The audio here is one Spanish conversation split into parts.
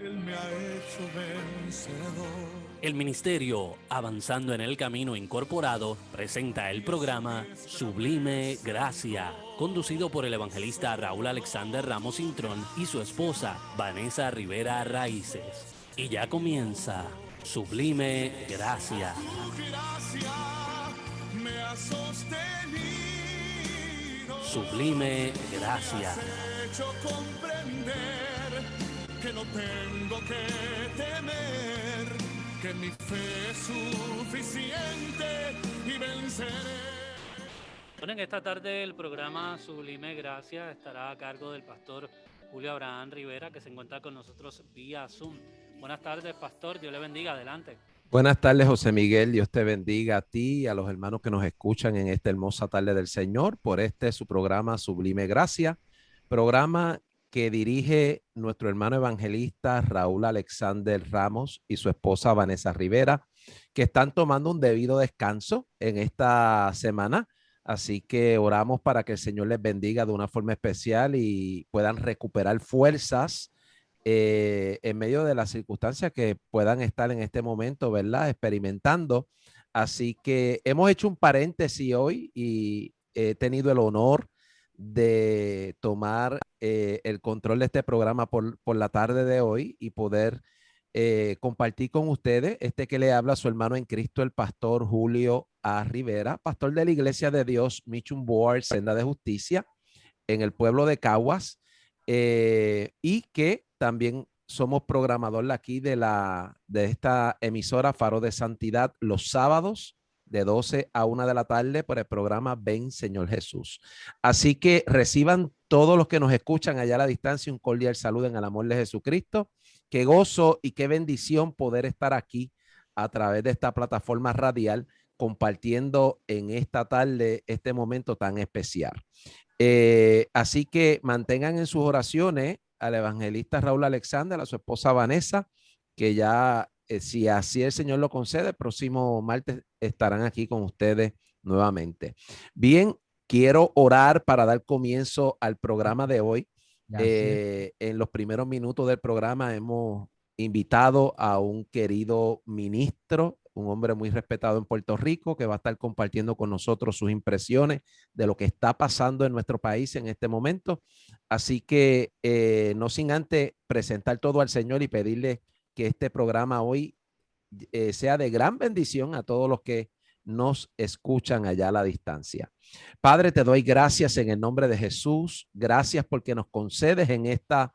Él me ha hecho vencedor. El ministerio Avanzando en el Camino Incorporado presenta el programa Sublime Gracia, conducido por el evangelista Raúl Alexander Ramos Intrón y su esposa Vanessa Rivera Raíces. Y ya comienza Sublime Gracia. Tu gracia me ha sostenido. Sublime Gracia. Me has hecho comprender que no tengo que temer, que mi fe es suficiente y venceré. Bueno, en esta tarde el programa Sublime Gracia estará a cargo del pastor Julio Abraham Rivera, que se encuentra con nosotros vía Zoom. Buenas tardes, pastor. Dios le bendiga. Adelante. Buenas tardes, José Miguel. Dios te bendiga a ti y a los hermanos que nos escuchan en esta hermosa tarde del Señor por su programa Sublime Gracia, programa que dirige nuestro hermano evangelista Raúl Alexander Ramos y su esposa Vanessa Rivera, que están tomando un debido descanso en esta semana. Así que oramos para que el Señor les bendiga de una forma especial y puedan recuperar fuerzas en medio de las circunstancias que puedan estar en este momento, ¿verdad? Experimentando. Así que hemos hecho un paréntesis hoy y he tenido el honor de tomar el control de este programa por la tarde de hoy y poder compartir con ustedes que le habla su hermano en Cristo, el pastor Julio A. Rivera, pastor de la Iglesia de Dios, Mission Board, Senda de Justicia, en el pueblo de Caguas, y que también somos programador aquí de esta emisora Faro de Santidad los sábados de 12 a 1 de la tarde por el programa Ven Señor Jesús. Así que reciban todos los que nos escuchan allá a la distancia un cordial saludo en el amor de Jesucristo. Qué gozo y qué bendición poder estar aquí a través de esta plataforma radial compartiendo en esta tarde este momento tan especial. Así que mantengan en sus oraciones al evangelista Raúl Alexander, a su esposa Vanessa, que ya, si así el Señor lo concede, el próximo martes estarán aquí con ustedes nuevamente. Bien, quiero orar para dar comienzo al programa de hoy. En los primeros minutos del programa hemos invitado a un querido ministro, un hombre muy respetado en Puerto Rico, que va a estar compartiendo con nosotros sus impresiones de lo que está pasando en nuestro país en este momento. Así que no sin antes presentar todo al Señor y pedirle que este programa hoy sea de gran bendición a todos los que nos escuchan allá a la distancia. Padre, te doy gracias en el nombre de Jesús. Gracias porque nos concedes en esta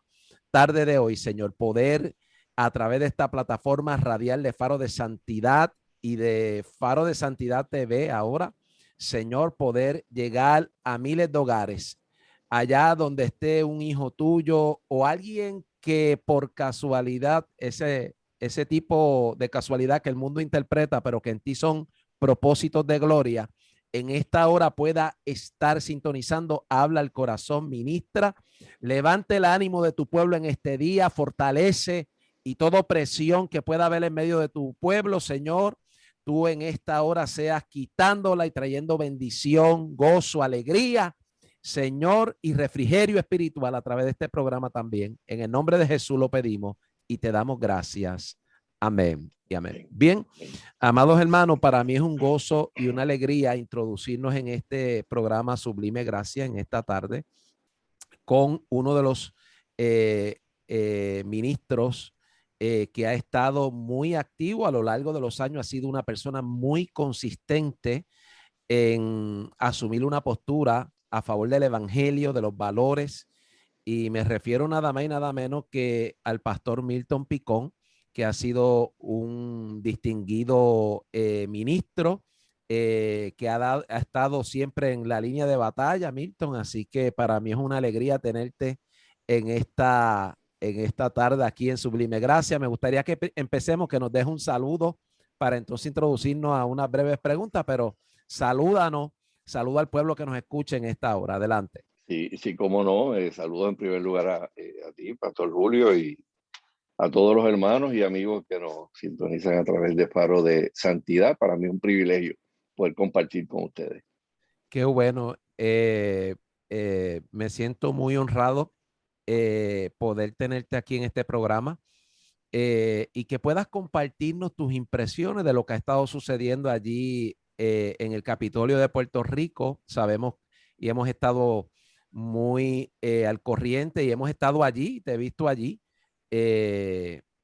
tarde de hoy, Señor, poder a través de esta plataforma radial de Faro de Santidad y de Faro de Santidad TV ahora, Señor, poder llegar a miles de hogares, allá donde esté un hijo tuyo o alguien que por casualidad, ese tipo de casualidad que el mundo interpreta, pero que en ti son propósitos de gloria, en esta hora pueda estar sintonizando. Habla el corazón, ministra, levante el ánimo de tu pueblo en este día, fortalece y toda opresión que pueda haber en medio de tu pueblo, Señor, tú en esta hora seas quitándola y trayendo bendición, gozo, alegría, Señor, y refrigerio espiritual a través de este programa también. En el nombre de Jesús lo pedimos y te damos gracias. Amén y amén. Bien, amados hermanos, para mí es un gozo y una alegría introducirnos en este programa Sublime Gracia en esta tarde con uno de los ministros que ha estado muy activo a lo largo de los años. Ha sido una persona muy consistente en asumir una postura a favor del evangelio, de los valores, y me refiero nada más y nada menos que al pastor Milton Picón, que ha sido un distinguido ministro que ha estado siempre en la línea de batalla, Milton. Así que para mí es una alegría tenerte en esta tarde aquí en Sublime Gracia. Me gustaría que empecemos, que nos deje un saludo para entonces introducirnos a unas breves preguntas, pero salúdanos, saluda al pueblo que nos escuche en esta hora. Adelante. Sí, sí, cómo no. Saludo en primer lugar a ti, Pastor Julio, y a todos los hermanos y amigos que nos sintonizan a través de Faro de Santidad. Para mí es un privilegio poder compartir con ustedes. Qué bueno. Me siento muy honrado poder tenerte aquí en este programa. y que puedas compartirnos tus impresiones de lo que ha estado sucediendo allí en el Capitolio de Puerto Rico. Sabemos y hemos estado muy al corriente y hemos estado allí, te he visto allí,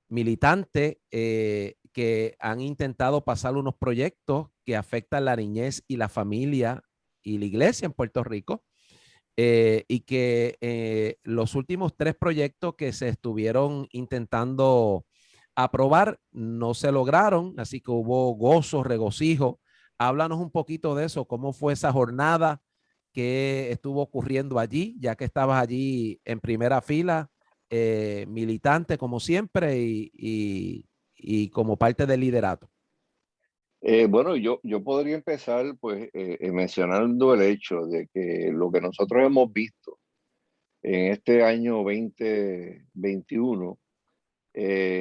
militantes que han intentado pasar unos proyectos que afectan la niñez y la familia y la iglesia en Puerto Rico. Y que los últimos 3 proyectos que se estuvieron intentando aprobar no se lograron, así que hubo gozo, regocijo. Háblanos un poquito de eso, cómo fue esa jornada, qué estuvo ocurriendo allí, ya que estabas allí en primera fila, militante como siempre y como parte del liderato. Bueno, yo podría empezar pues mencionando el hecho de que lo que nosotros hemos visto en este año 2021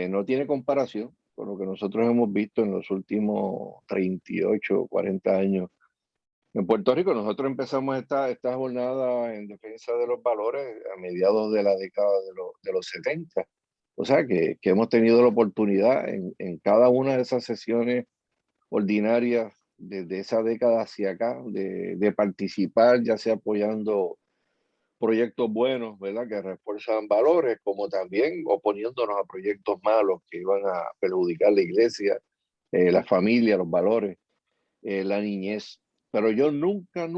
no tiene comparación con lo que nosotros hemos visto en los últimos 38 o 40 años. En Puerto Rico nosotros empezamos esta jornada en defensa de los valores a mediados de la década de los 70. O sea que hemos tenido la oportunidad en cada una de esas sesiones ordinarias desde esa década hacia acá de participar, ya sea apoyando proyectos buenos, ¿verdad? Que refuerzan valores, como también oponiéndonos a proyectos malos que iban a perjudicar la iglesia, la familia, los valores, la niñez. Pero yo nunca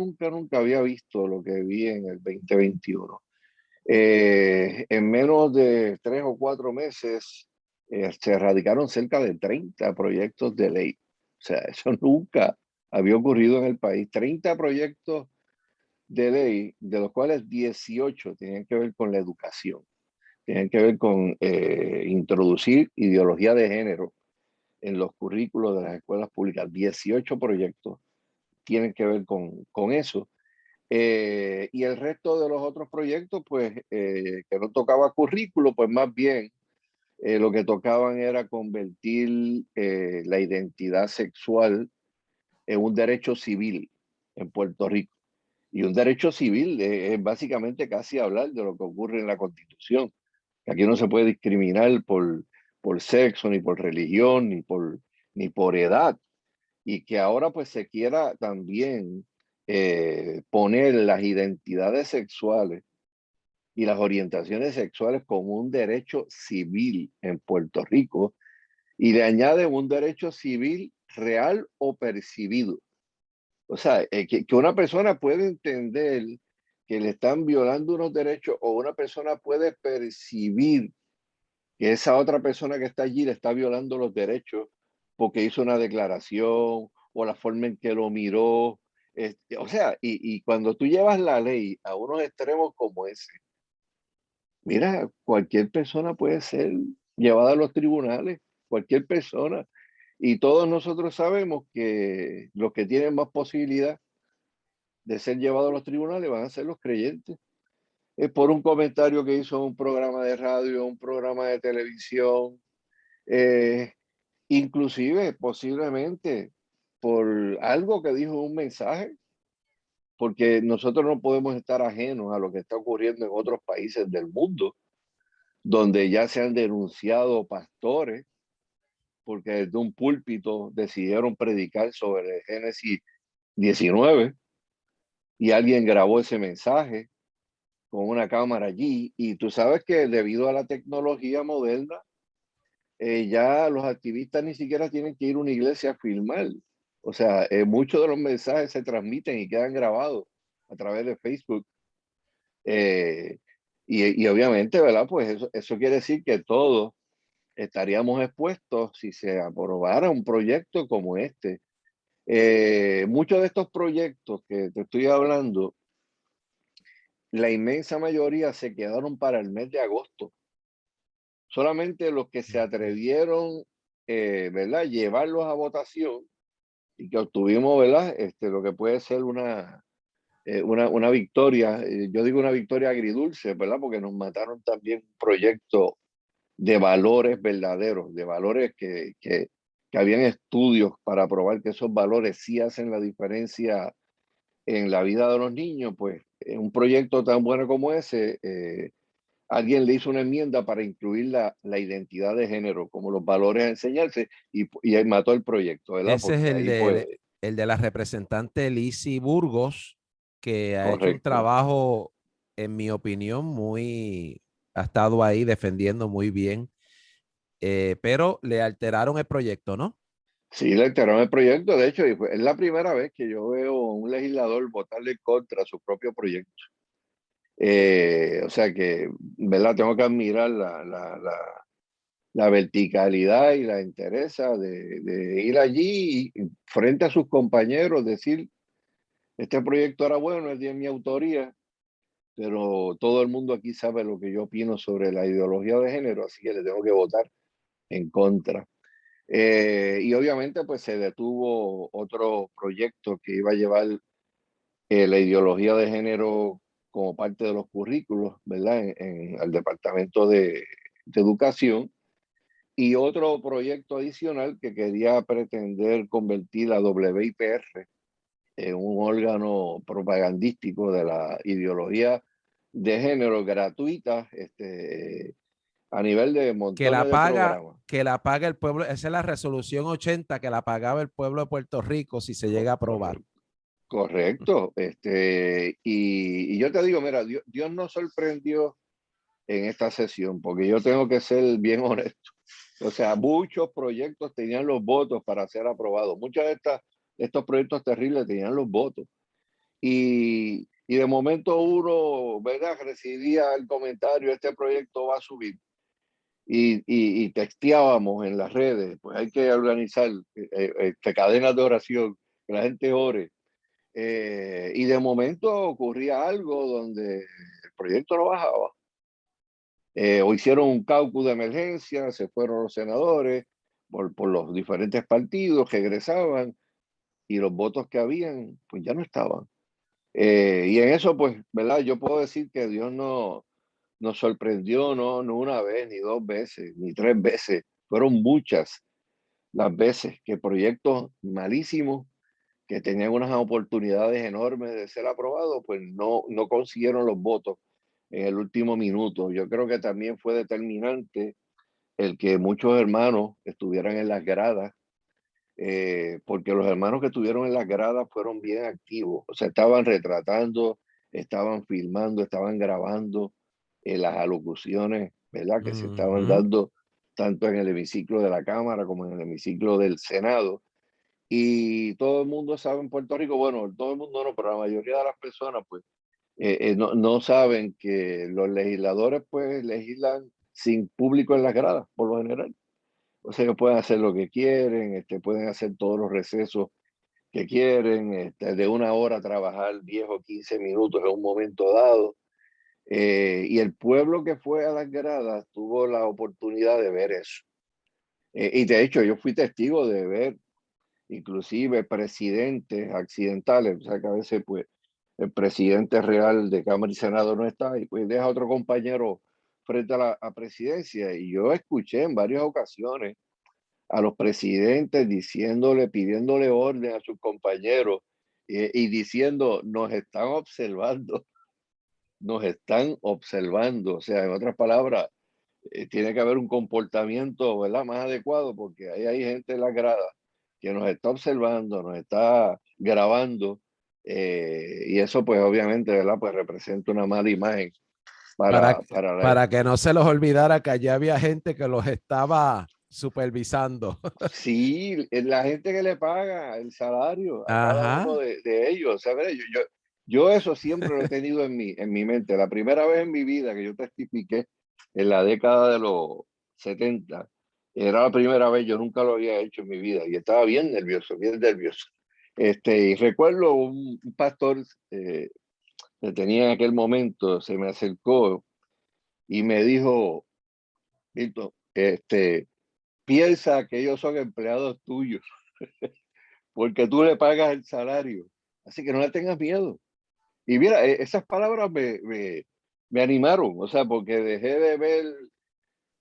había visto lo que vi en el 2021. En menos de 3 o 4 meses se erradicaron cerca de 30 proyectos de ley. O sea, eso nunca había ocurrido en el país. 30 proyectos de ley, de los cuales 18 tenían que ver con la educación, tenían que ver con introducir ideología de género en los currículos de las escuelas públicas. 18 proyectos tienen que ver con eso. Y el resto de los otros proyectos, pues, que no tocaba currículo, pues más bien lo que tocaban era convertir la identidad sexual en un derecho civil en Puerto Rico. Y un derecho civil es básicamente casi hablar de lo que ocurre en la Constitución. Aquí no se puede discriminar por sexo, ni por religión, ni por edad. Y que ahora pues se quiera también poner las identidades sexuales y las orientaciones sexuales como un derecho civil en Puerto Rico y le añade un derecho civil real o percibido. O sea, que una persona puede entender que le están violando unos derechos o una persona puede percibir que esa otra persona que está allí le está violando los derechos porque hizo una declaración o la forma en que lo miró. O sea, y cuando tú llevas la ley a unos extremos como ese, mira, cualquier persona puede ser llevada a los tribunales, cualquier persona. Y todos nosotros sabemos que los que tienen más posibilidad de ser llevados a los tribunales van a ser los creyentes. Es por un comentario que hizo en un programa de radio, un programa de televisión, eh, inclusive posiblemente por algo que dijo un mensaje, porque nosotros no podemos estar ajenos a lo que está ocurriendo en otros países del mundo, donde ya se han denunciado pastores porque desde un púlpito decidieron predicar sobre el Génesis 19 y alguien grabó ese mensaje con una cámara allí. Y tú sabes que debido a la tecnología moderna, ya los activistas ni siquiera tienen que ir a una iglesia a filmar. O sea, muchos de los mensajes se transmiten y quedan grabados a través de Facebook. Eh, y obviamente, ¿verdad? Pues eso quiere decir que todos estaríamos expuestos si se aprobara un proyecto como este. Muchos de estos proyectos que te estoy hablando, la inmensa mayoría se quedaron para el mes de agosto. Solamente los que se atrevieron, ¿verdad?, llevarlos a votación y que obtuvimos, ¿verdad?, lo que puede ser una victoria. Yo digo una victoria agridulce, ¿verdad?, porque nos mataron también un proyecto de valores verdaderos, de valores que habían estudios para probar que esos valores sí hacen la diferencia en la vida de los niños. Pues un proyecto tan bueno como ese alguien le hizo una enmienda para incluir la identidad de género como los valores a enseñarse y ahí mató el proyecto, ¿verdad? Ese es Porque ahí pues, el de la representante Lizzy Burgos, que ha hecho un correcto. trabajo, en mi opinión, ha estado ahí defendiendo muy bien, pero le alteraron el proyecto, ¿no? Sí, le enteraron el proyecto, de hecho, es la primera vez que yo veo a un legislador votarle contra su propio proyecto. O sea que, ¿verdad? Tengo que admirar la verticalidad y la entereza de ir allí y frente a sus compañeros, decir, este proyecto era bueno, es de mi autoría, pero todo el mundo aquí sabe lo que yo opino sobre la ideología de género, así que le tengo que votar en contra. Y obviamente pues se detuvo otro proyecto que iba a llevar la ideología de género como parte de los currículos, ¿verdad? Al Departamento de Educación. Y otro proyecto adicional que quería pretender convertir la WIPR en un órgano propagandístico de la ideología de género gratuita, a nivel de montones de programas. Que la paga el pueblo, esa es la resolución 80 que la pagaba el pueblo de Puerto Rico si se llega a aprobar. Correcto. Correcto. Y yo te digo, mira, Dios nos sorprendió en esta sesión, porque yo tengo que ser bien honesto. O sea, muchos proyectos tenían los votos para ser aprobados. Muchos de estos proyectos terribles tenían los votos. Y de momento uno, ¿verdad? Recibía el comentario, este proyecto va a subir. Y texteábamos en las redes, pues hay que organizar cadenas de oración, que la gente ore. Y de momento ocurría algo donde el proyecto no bajaba. O hicieron un caucus de emergencia, se fueron los senadores por los diferentes partidos, regresaban y los votos que habían, pues ya no estaban. Y en eso, pues, ¿verdad? Yo puedo decir que Dios no nos sorprendió, no una vez, ni dos veces, ni tres veces. Fueron muchas las veces que proyectos malísimos que tenían unas oportunidades enormes de ser aprobados, pues no consiguieron los votos en el último minuto. Yo creo que también fue determinante el que muchos hermanos estuvieran en las gradas, porque los hermanos que estuvieron en las gradas fueron bien activos, o sea, estaban retratando, estaban filmando, estaban grabando las alocuciones, ¿verdad? Que se estaban Ujú. dando tanto en el hemiciclo de la Cámara como en el hemiciclo del Senado. Y todo el mundo sabe en Puerto Rico, bueno, todo el mundo no, pero la mayoría de las personas, pues, no saben que los legisladores, pues, legislan sin público en las gradas, por lo general. O sea, que pueden hacer lo que quieren, pueden hacer todos los recesos que quieren, de una hora trabajar 10 o 15 minutos en un momento dado. Y el pueblo que fue a las gradas tuvo la oportunidad de ver eso. Y de hecho, yo fui testigo de ver inclusive presidentes accidentales, o sea que a veces pues el presidente real de Cámara y Senado no está y pues deja a otro compañero frente a la presidencia. Y yo escuché en varias ocasiones a los presidentes diciéndole, pidiéndole orden a sus compañeros y diciendo, nos están observando. O sea, en otras palabras, tiene que haber un comportamiento, ¿verdad?, más adecuado, porque ahí hay gente en la grada que nos está observando, nos está grabando, y eso pues obviamente, ¿verdad?, pues representa una mala imagen Para, para la... para que no se los olvidara que allá había gente que los estaba supervisando. Sí, la gente que le paga el salario a cada uno Ajá. de ellos, ¿sabes? Yo eso siempre lo he tenido en mi mente. La primera vez en mi vida que yo testifiqué en la década de los 70, era la primera vez, yo nunca lo había hecho en mi vida y estaba bien nervioso, bien nervioso. Y recuerdo un pastor que tenía en aquel momento, se me acercó y me dijo, Milton, piensa que ellos son empleados tuyos porque tú le pagas el salario. Así que no le tengas miedo. Y mira, esas palabras me animaron, o sea, porque dejé de ver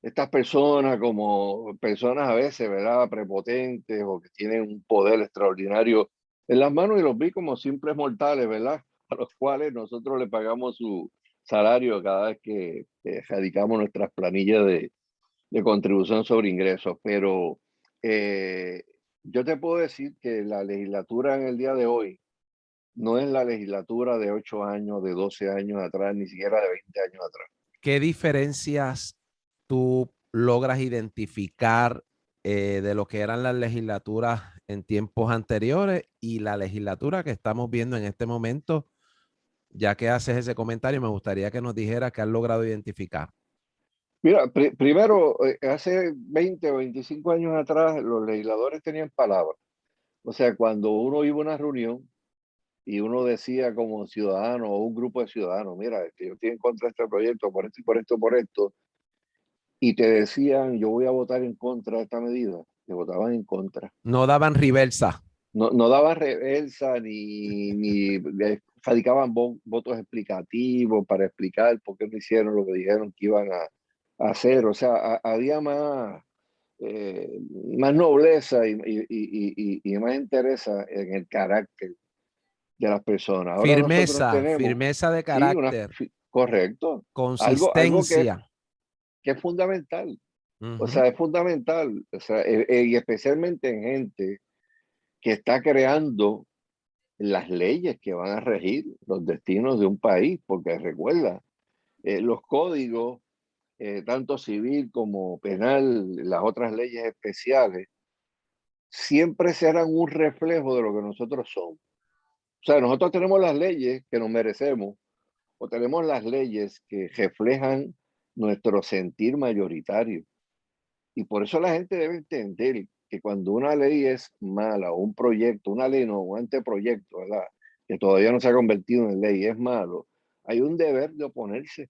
estas personas como personas a veces, ¿verdad?, prepotentes o que tienen un poder extraordinario en las manos y los vi como simples mortales, ¿verdad?, a los cuales nosotros le pagamos su salario cada vez que radicamos nuestras planillas de contribución sobre ingresos, pero yo te puedo decir que la legislatura en el día de hoy no es la legislatura de 8 años, de 12 años atrás, ni siquiera de 20 años atrás. ¿Qué diferencias tú logras identificar de lo que eran las legislaturas en tiempos anteriores y la legislatura que estamos viendo en este momento? Ya que haces ese comentario, me gustaría que nos dijeras qué has logrado identificar. Mira, primero, hace 20 o 25 años atrás, los legisladores tenían palabras. O sea, cuando uno iba a una reunión y uno decía como ciudadano o un grupo de ciudadanos, mira, yo estoy en contra de este proyecto por esto y por esto, por esto, y te decían, yo voy a votar en contra de esta medida, te votaban en contra. No daban reversa. No daban reversa ni radicaban votos explicativos para explicar por qué no hicieron lo que dijeron que iban a hacer. O sea, había más, más nobleza y más interés en el carácter de las personas. Ahora nosotros Firmeza, tenemos, firmeza de sí, carácter, correcto, algo consistencia. que es fundamental. O Ujú. sea, es fundamental. O sea, y especialmente en gente que está creando las leyes que van a regir los destinos de un país, porque recuerda, los códigos, tanto civil como penal, las otras leyes especiales, siempre serán un reflejo de lo que nosotros somos. O sea, nosotros tenemos las leyes que nos merecemos o tenemos las leyes que reflejan nuestro sentir mayoritario. Y por eso la gente debe entender que cuando una ley es mala o un proyecto, una ley no, un anteproyecto, ¿verdad? Que todavía no se ha convertido en ley, es malo, hay un deber de oponerse.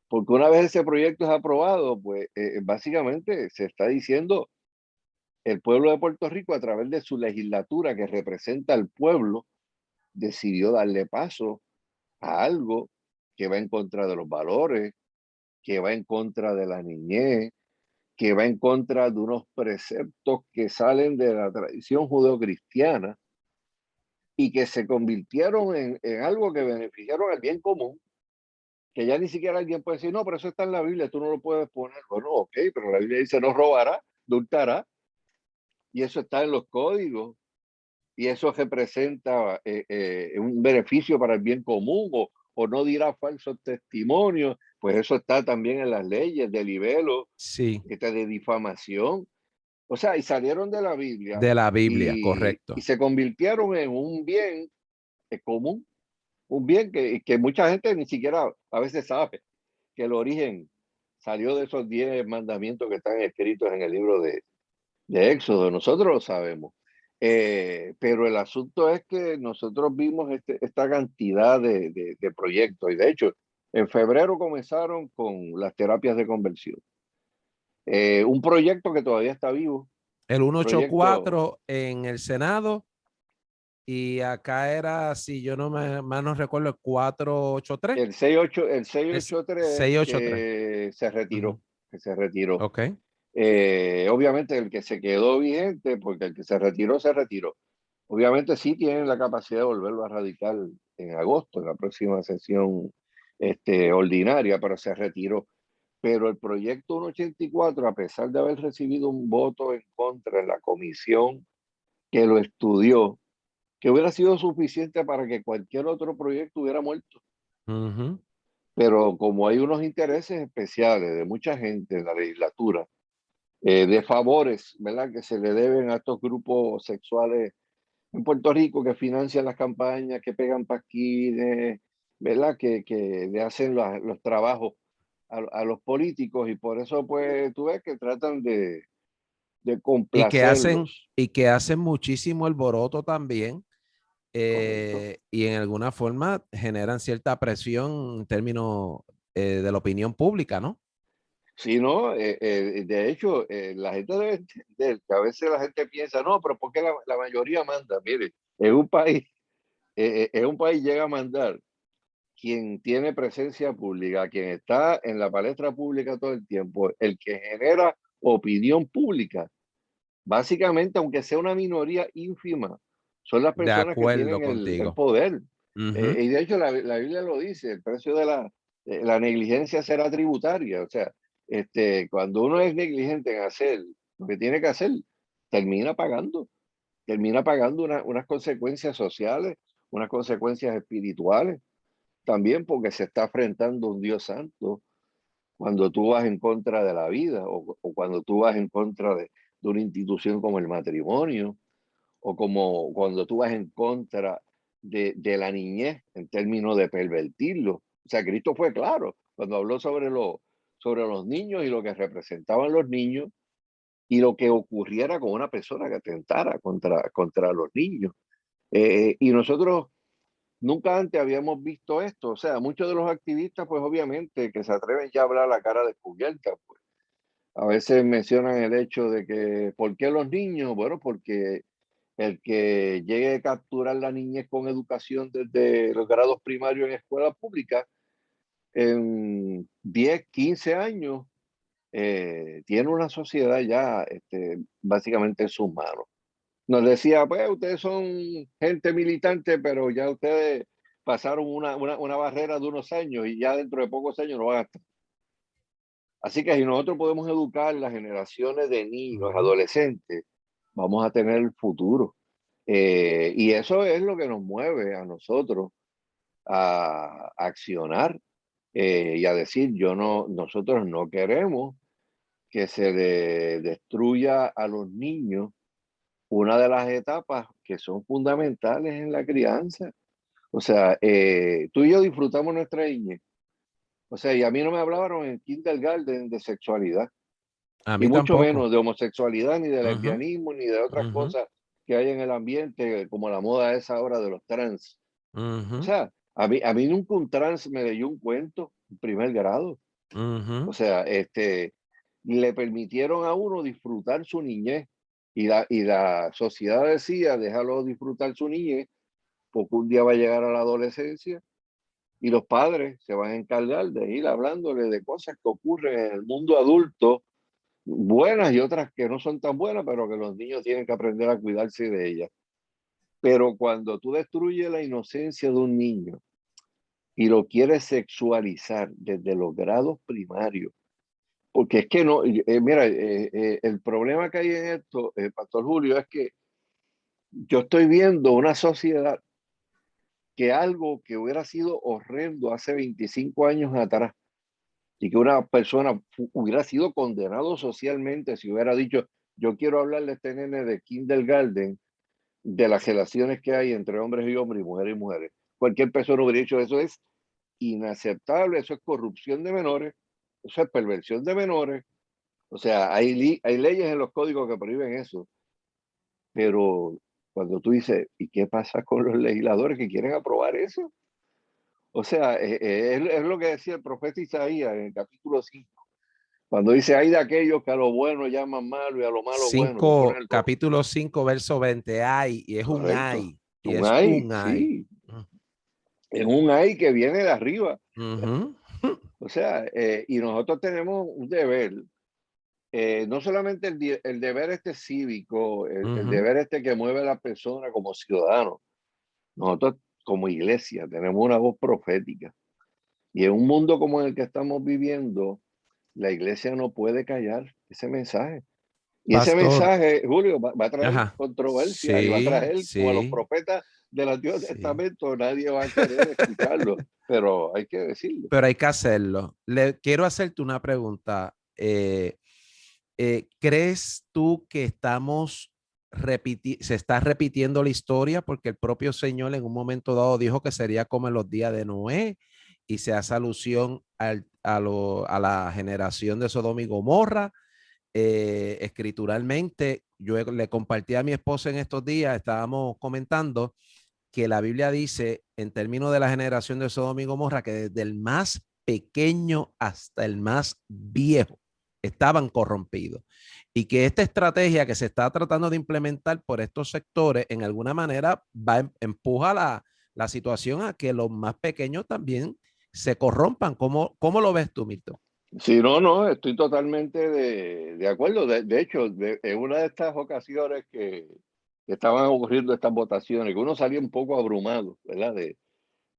Porque una vez ese proyecto es aprobado, pues básicamente se está diciendo el pueblo de Puerto Rico a través de su legislatura que representa al pueblo, decidió darle paso a algo que va en contra de los valores, que va en contra de la niñez, que va en contra de unos preceptos que salen de la tradición judeocristiana y que se convirtieron en algo que beneficiaron al bien común, que ya ni siquiera alguien puede decir, no, pero eso está en la Biblia, tú no lo puedes poner. Bueno, ok, pero la Biblia dice no robará, no hurtará, y eso está en los códigos, y eso representa un beneficio para el bien común, o no dirá falsos testimonios, pues eso está también en las leyes de libelo, Sí, de difamación. O sea, y salieron de la Biblia de la Biblia, y correcto. se convirtieron en un bien común, un bien que mucha gente ni siquiera a veces sabe que el origen salió de esos 10 mandamientos que están escritos en el libro de Éxodo. Nosotros lo sabemos. Pero el asunto es que nosotros vimos esta cantidad de proyectos y de hecho, en febrero comenzaron con las terapias de conversión. Un proyecto que todavía está vivo. El Proyecto 184 en el Senado y acá era, si yo no mal no recuerdo, el 483. el 68, el Es 683 683. que se retiró, Ujú. que se retiró. Ok. Obviamente el que se quedó vigente, porque el que se retiró, se retiró. Obviamente sí tienen la capacidad de volverlo a radicar en agosto, en la próxima sesión ordinaria, pero se retiró. Pero el proyecto 184, a pesar de haber recibido un voto en contra en la comisión que lo estudió, que hubiera sido suficiente para que cualquier otro proyecto hubiera muerto. Ujú. Pero como hay unos intereses especiales de mucha gente en la legislatura, de favores, ¿verdad?, que se le deben a estos grupos sexuales en Puerto Rico que financian las campañas, que pegan pasquines, ¿verdad?, que le hacen los trabajos a los políticos y por eso pues tú ves que tratan de Y que hacen, complacerlos. y que hacen muchísimo alboroto también, Correcto. y en alguna forma generan cierta presión en términos de la opinión pública, ¿no? Sí, no, de hecho, la gente debe entender que a veces la gente piensa, no, pero ¿por qué la mayoría manda? Mire, en un país llega a mandar quien tiene presencia pública, quien está en la palestra pública todo el tiempo, el que genera opinión pública. Básicamente, aunque sea una minoría ínfima, son las De personas que acuerdo tienen el contigo. poder. Ujú. Y de hecho, la Biblia lo dice, el precio la negligencia será tributaria. O sea, cuando uno es negligente en hacer lo que tiene que hacer, termina pagando, unas consecuencias sociales, unas consecuencias espirituales, también porque se está enfrentando a un Dios santo cuando tú vas en contra de la vida o cuando tú vas en contra de una institución como el matrimonio o como cuando tú vas en contra de la niñez en términos de pervertirlo. O sea, Cristo fue claro cuando habló sobre los niños y lo que representaban los niños y lo que ocurriera con una persona que atentara contra los niños. Y nosotros nunca antes habíamos visto esto. O sea, muchos de los activistas, pues obviamente, que se atreven ya a hablar a la cara descubierta, pues a veces mencionan el hecho de que, ¿por qué los niños? Bueno, porque el que llegue a capturar la niñez con educación desde los grados primarios en escuela pública, en 10, 15 años, tiene una sociedad ya básicamente en sus manos. Nos decía, pues ustedes son gente militante, pero ya ustedes pasaron una barrera de unos años y ya dentro de pocos años no van a estar. Así que si nosotros podemos educar las generaciones de niños, adolescentes, vamos a tener el futuro. Y eso es lo que nos mueve a nosotros a accionar y a decir, nosotros no queremos que se le destruya a los niños una de las etapas que son fundamentales en la crianza. O sea, tú y yo disfrutamos nuestra niñez. O sea, y a mí no me hablaron en kindergarten de sexualidad, A y mí mucho tampoco. menos de homosexualidad, ni de Ujú, lesbianismo, ni de otras ujú, cosas que hay en el ambiente, como la moda esa ahora de los trans. O ujú, sea, a mí nunca un trans me leyó un cuento en primer grado. O ujú. sea, le permitieron a uno disfrutar su niñez y la sociedad decía, déjalo disfrutar su niñez, porque un día va a llegar a la adolescencia y los padres se van a encargar de ir hablándole de cosas que ocurren en el mundo adulto, buenas y otras que no son tan buenas, pero que los niños tienen que aprender a cuidarse de ellas. Pero cuando tú destruyes la inocencia de un niño y lo quieres sexualizar desde los grados primarios, porque es que no, mira, el problema que hay en esto, Pastor Julio, es que yo estoy viendo una sociedad que algo que hubiera sido horrendo hace 25 años atrás y que una persona hubiera sido condenado socialmente si hubiera dicho, yo quiero hablarle a este nene de kindergarten de las relaciones que hay entre hombres y hombres y mujeres y mujeres. Cualquier persona hubiera dicho, eso es inaceptable, eso es corrupción de menores, eso es perversión de menores. O sea, hay leyes en los códigos que prohíben eso, pero cuando tú dices, ¿y qué pasa con los legisladores que quieren aprobar eso? O sea, es lo que decía el profeta Isaías en el capítulo 5, cuando dice, hay de aquellos que a lo bueno llaman malo y a lo malo bueno, y ponen lo Capítulo 5, verso 20. Ay, y es un correcto. ay, y Un es hay, un ay. sí, es un hay que viene de arriba. Ujú, O sea, y nosotros tenemos un deber, no solamente el deber cívico, el ujú. deber que mueve a la persona como ciudadano. Nosotros como iglesia tenemos una voz profética. Y en un mundo como en el que estamos viviendo, la iglesia no puede callar ese mensaje. Y ese Pastor, mensaje, Julio, va a traer ajá. controversia y va a Sí, traer, como a los sí, profetas del Antiguo sí. Testamento, nadie va a querer escucharlo, pero hay que decirlo. Pero hay que hacerlo. Le quiero hacerte una pregunta. ¿Crees tú que se está repitiendo la historia? Porque el propio Señor en un momento dado dijo que sería como en los días de Noé y se hace alusión a la generación de Sodoma y Gomorra. Escrituralmente, yo le compartí a mi esposa en estos días, estábamos comentando que la Biblia dice en términos de la generación de Sodoma y Gomorra que desde el más pequeño hasta el más viejo estaban corrompidos y que esta estrategia que se está tratando de implementar por estos sectores en alguna manera empuja la situación a que los más pequeños también se corrompan. ¿Cómo lo ves tú, Milton? Sí, no, estoy totalmente de acuerdo. De hecho, en una de estas ocasiones que estaban ocurriendo estas votaciones, que uno salía un poco abrumado, ¿verdad?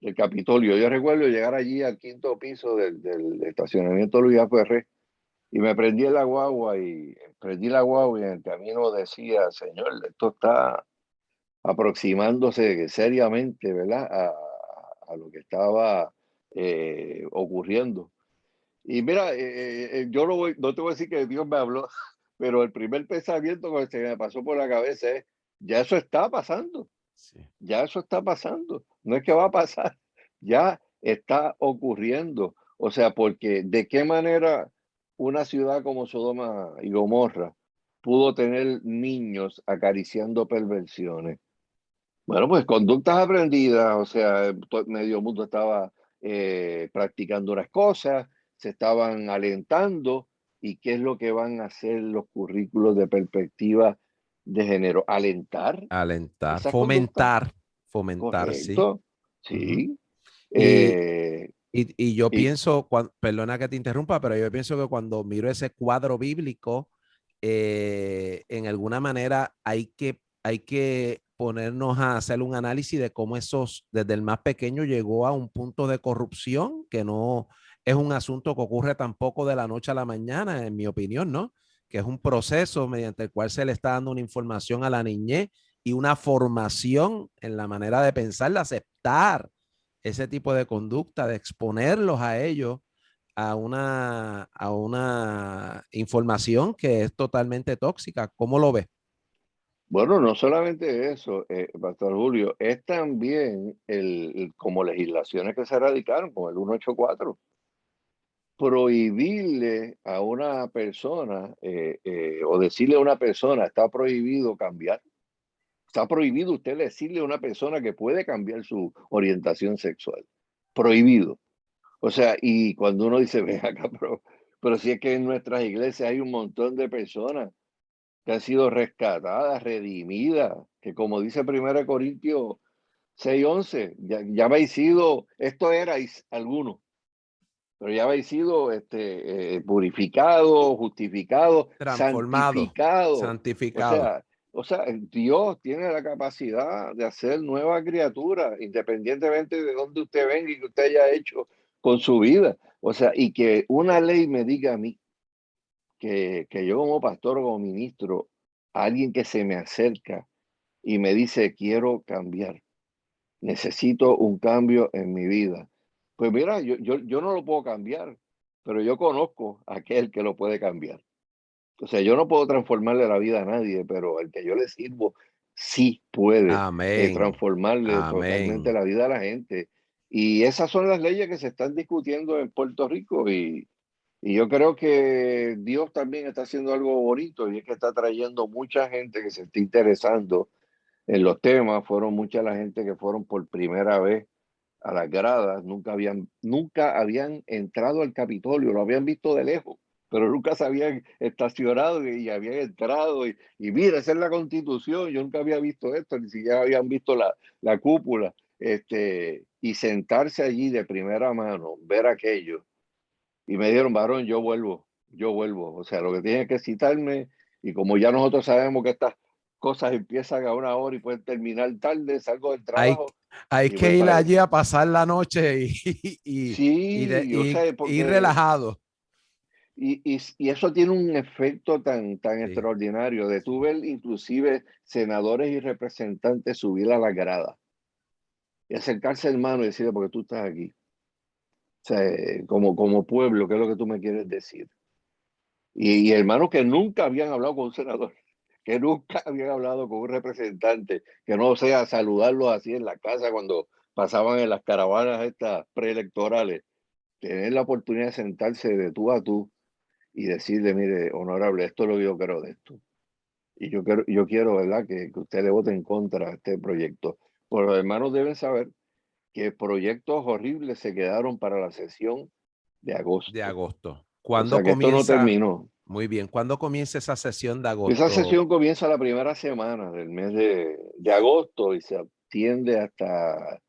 del Capitolio. Yo recuerdo llegar allí al quinto piso del estacionamiento Luis Ferré y me prendí en la guagua y en el camino decía, señor, esto está aproximándose seriamente, ¿verdad? A lo que estaba ocurriendo. Y mira, yo no te voy a decir que Dios me habló, pero el primer pensamiento que se me pasó por la cabeza es, ya eso está pasando, Sí. ya eso está pasando. No es que va a pasar, ya está ocurriendo. O sea, porque de qué manera una ciudad como Sodoma y Gomorra pudo tener niños acariciando perversiones. Bueno, pues conductas aprendidas, o sea, medio mundo estaba practicando unas cosas, se estaban alentando, y qué es lo que van a hacer los currículos de perspectiva de género, alentar Alentar, esas conductas, fomentar, sí. correcto, Ujú. sí. Y, Eh, y yo y pienso, perdona que te interrumpa, pero yo pienso que cuando miro ese cuadro bíblico, en alguna manera hay que ponernos a hacer un análisis de cómo esos, desde el más pequeño llegó a un punto de corrupción, que no es un asunto que ocurre tampoco de la noche a la mañana, en mi opinión, ¿no? Que es un proceso mediante el cual se le está dando una información a la niñez y una formación en la manera de pensar, de aceptar ese tipo de conducta, de exponerlos a ellos a una información que es totalmente tóxica. ¿Cómo lo ves? bueno, no solamente eso, Pastor Julio, es también como legislaciones que se radicaron, como el 184, prohibirle a una persona o decirle a una persona, está prohibido cambiar. Está prohibido usted decirle a una persona que puede cambiar su orientación sexual. Prohibido. O sea, y cuando uno dice, ven acá, pero si es que en nuestras iglesias hay un montón de personas que han sido rescatadas, redimidas, que como dice 1 Corintios 6:11, ya habéis sido, esto erais algunos, pero ya habéis sido purificado, justificado, Transformado, santificado. O santificado. sea, o sea, Dios tiene la capacidad de hacer nuevas criaturas, independientemente de dónde usted venga y que usted haya hecho con su vida. O sea, y que una ley me diga a mí que yo como pastor o como ministro, alguien que se me acerca y me dice, quiero cambiar, necesito un cambio en mi vida. Pues mira, yo no lo puedo cambiar, pero yo conozco a aquel que lo puede cambiar. O sea, yo no puedo transformarle la vida a nadie, pero el que yo le sirvo sí puede Amén. transformarle totalmente Amén. la vida a la gente. Y esas son las leyes que se están discutiendo en Puerto Rico, y yo creo que Dios también está haciendo algo bonito, y es que está trayendo mucha gente que se está interesando en los temas. Fueron mucha la gente que fueron por primera vez a las gradas, nunca habían entrado al Capitolio, lo habían visto de lejos, pero nunca se habían estacionado y habían entrado y mira, esa es la Constitución, yo nunca había visto esto, ni siquiera habían visto la cúpula, y sentarse allí de primera mano, ver aquello, y me dijeron, varón, yo vuelvo, o sea, lo que tiene que citarme, y como ya nosotros sabemos que estas cosas empiezan a una hora y pueden terminar tarde, salgo del Hay, trabajo hay y voy que ir para allí eso. a pasar la noche Sí, o sea, ir porque relajado. y eso tiene un efecto tan Sí, extraordinario de tú sí. ver inclusive senadores y representantes subir a la grada y acercarse al hermano y decirle, porque tú estás aquí. O sea, como pueblo, ¿qué es lo que tú me quieres decir? Y hermanos que nunca habían hablado con un senador, que nunca habían hablado con un representante, que no sea saludarlos así en la casa cuando pasaban en las caravanas estas preelectorales, tener la oportunidad de sentarse de tú a tú y decirle, mire, honorable, esto es lo que yo quiero de esto. Y yo quiero, ¿verdad?, que usted le vote en contra de este proyecto. Pues los hermanos deben saber que proyectos horribles se quedaron para la sesión de De agosto. agosto. O ¿Cuándo sea que esto no comienza? terminó. Muy bien. ¿Cuándo comienza esa sesión de Esa agosto? sesión comienza la primera semana del mes de agosto y se extiende hasta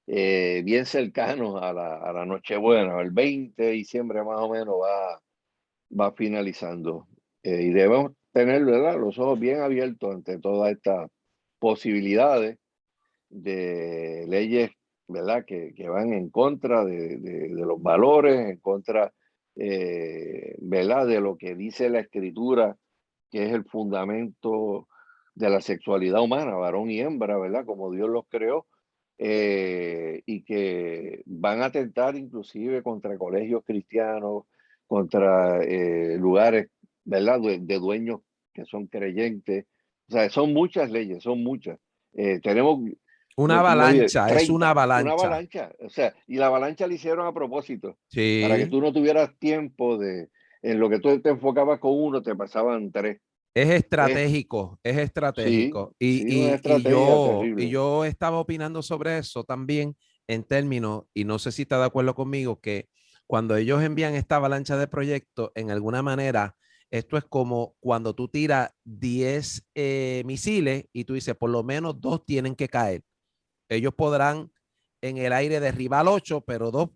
bien cercano a la Nochebuena. El 20 de diciembre más o menos va finalizando. Y debemos tener, ¿verdad?, los ojos bien abiertos ante todas estas posibilidades de leyes ¿verdad? Que van en contra de los valores, en contra, ¿verdad? De lo que dice la Escritura, que es el fundamento de la sexualidad humana, varón y hembra, ¿verdad? Como Dios los creó, y que van a atentar inclusive contra colegios cristianos, contra lugares, ¿verdad? De dueños que son creyentes. O sea, son muchas leyes, son muchas. Tenemos, Una no diré, avalancha, es una 30, una avalancha. avalancha. O sea, y la avalancha la hicieron a propósito, para que Sí, tú no tuvieras tiempo en lo que tú te enfocabas con uno, te pasaban tres. es Es, estratégico, es sí, estratégico. sí, una estrategia Y terrible. yo estaba opinando sobre eso también en términos, y no sé si está de acuerdo conmigo, que cuando ellos envían esta avalancha de proyectos, en alguna manera, esto es como cuando tú tiras 10 misiles y tú dices, por lo menos dos tienen que caer. Ellos podrán en el aire derribar 8, pero dos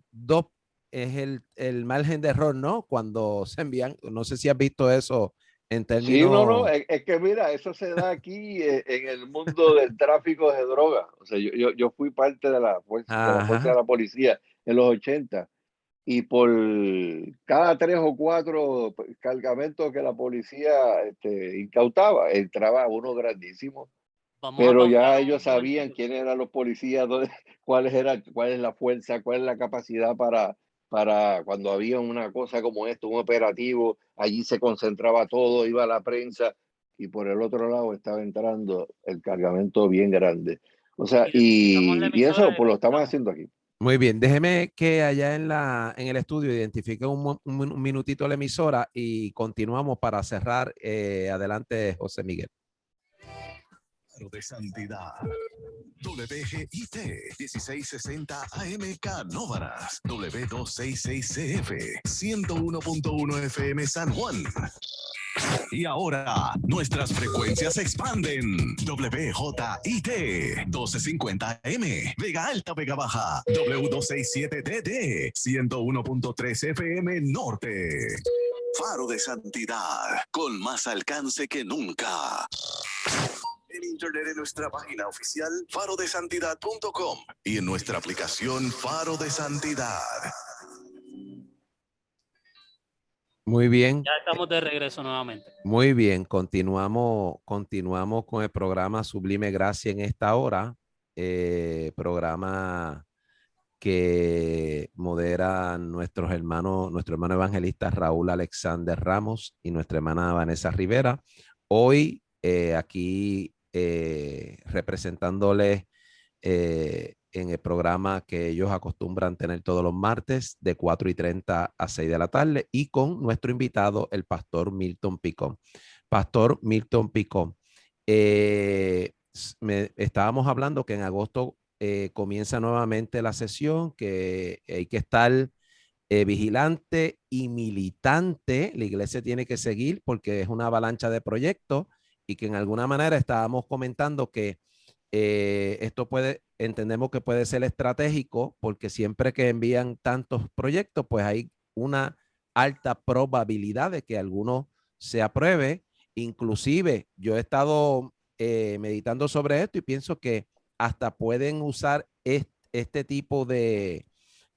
es el margen de error, ¿no? Cuando se envían, no sé si has visto eso en Sí, no, no, términos. es que mira, eso se da aquí en el mundo del tráfico de drogas. O sea, yo fui parte de la fuerza de Ajá. la policía en los 80 y por cada tres o cuatro cargamentos que la policía incautaba, entraba uno grandísimo. Vamos a Pero pausar ya un ellos sabían momentito. quiénes eran los policías, cuál es la fuerza, cuál es la capacidad para cuando había una cosa como esto, un operativo, allí se concentraba todo, iba la prensa y por el otro lado estaba entrando el cargamento bien grande. O sea, Identificamos la y eso emisora y pues lo estamos regresamos. haciendo aquí. Muy bien, déjeme que allá en el estudio identifique un minutito la emisora y continuamos para cerrar. Adelante, José Miguel. De santidad. WGIT 1660 AMK Nóvaras, W266CF 101.1 FM San Juan. Y ahora nuestras frecuencias se expanden. WJIT 1250M, Vega Alta, Vega Baja, W267DD 101.3 FM Norte. Faro de Santidad, con más alcance que nunca. En internet en nuestra página oficial farodesantidad.com y en nuestra aplicación Faro de Santidad. Muy bien, Ya estamos de regreso nuevamente. muy bien. Continuamos con el programa Sublime Gracia en esta hora. Programa que moderan nuestro hermano evangelista Raúl Alexander Ramos y nuestra hermana Vanessa Rivera. Hoy aquí representándoles en el programa que ellos acostumbran tener todos los martes de 4:30 a 6 de la tarde y con nuestro invitado, el pastor Milton Picón. Pastor Milton Picón, estábamos hablando que en agosto comienza nuevamente la sesión, que hay que estar vigilante y militante. La iglesia tiene que seguir porque es una avalancha de proyectos y que en alguna manera estábamos comentando que esto entendemos que puede ser estratégico porque siempre que envían tantos proyectos, pues hay una alta probabilidad de que alguno se apruebe. Inclusive yo he estado meditando sobre esto y pienso que hasta pueden usar este tipo de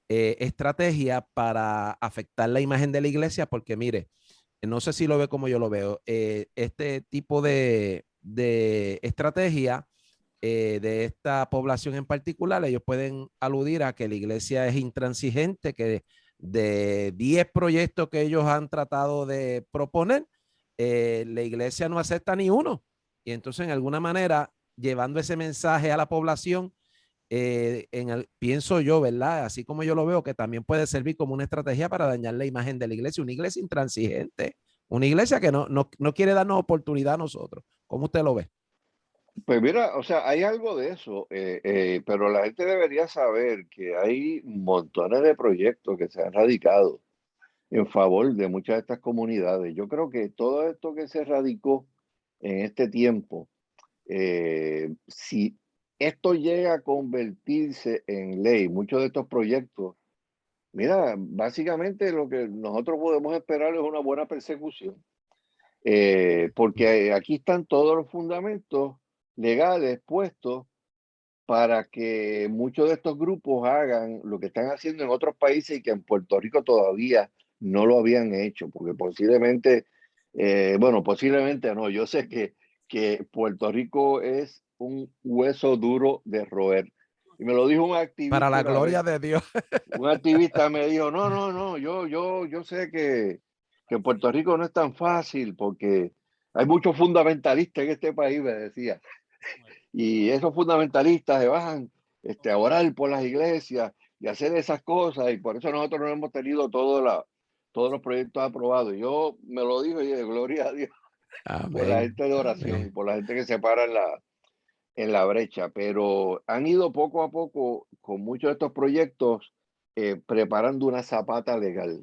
estrategia para afectar la imagen de la iglesia, porque mire, no sé si lo ve como yo lo veo, este tipo de estrategia de esta población en particular, ellos pueden aludir a que la iglesia es intransigente, que de 10 proyectos que ellos han tratado de proponer, la iglesia no acepta ni uno. Y entonces, en alguna manera, llevando ese mensaje a la población, pienso yo, ¿verdad? Así como yo lo veo, que también puede servir como una estrategia para dañar la imagen de la iglesia, una iglesia intransigente, una iglesia que no quiere darnos oportunidad a nosotros. ¿Cómo usted lo ve? Pues mira, o sea, hay algo de eso, pero la gente debería saber que hay montones de proyectos que se han radicado en favor de muchas de estas comunidades. Yo creo que todo esto que se radicó en este tiempo, si esto llega a convertirse en ley, muchos de estos proyectos, mira, básicamente lo que nosotros podemos esperar es una buena persecución, porque aquí están todos los fundamentos legales puestos para que muchos de estos grupos hagan lo que están haciendo en otros países y que en Puerto Rico todavía no lo habían hecho, porque posiblemente, bueno, posiblemente no, yo sé que Puerto Rico es un hueso duro de roer. Y me lo dijo un Para activista la una gloria vez. de Dios. Un activista me dijo, no, yo sé que Puerto Rico no es tan fácil porque hay muchos fundamentalistas en este país, me decía. Y esos fundamentalistas se bajan a orar por las iglesias y hacer esas cosas, y por eso nosotros no hemos tenido todos los proyectos aprobados. Yo me lo dijo y dije, gloria a Dios por la Amén. gente de oración y Amén. por la gente que se para en la brecha, pero han ido poco a poco con muchos de estos proyectos preparando una zapata legal.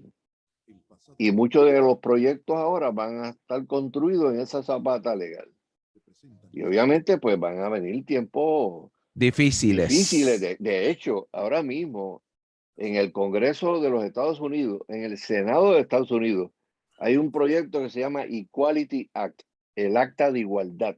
Y muchos de los proyectos ahora van a estar construidos en esa zapata legal. Y obviamente pues van a venir tiempos difíciles. Difíciles. De hecho, ahora mismo en el Congreso de los Estados Unidos, en el Senado de Estados Unidos, hay un proyecto que se llama Equality Act, el Acta de Igualdad.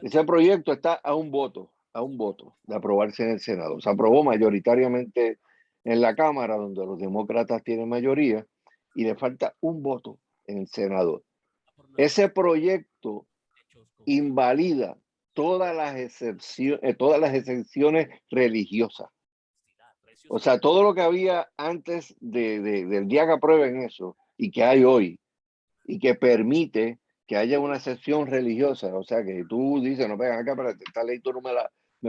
Ese proyecto está a un voto de aprobarse en el Senado. Se aprobó mayoritariamente en la Cámara, donde los demócratas tienen mayoría, y le falta un voto en el Senado. Ese proyecto invalida todas las excepciones religiosas. O sea, todo lo que había antes del día que aprueben eso y que hay hoy, y que permite que haya una excepción religiosa. O sea, que tú dices, no, vengan acá, pero esta ley tú no me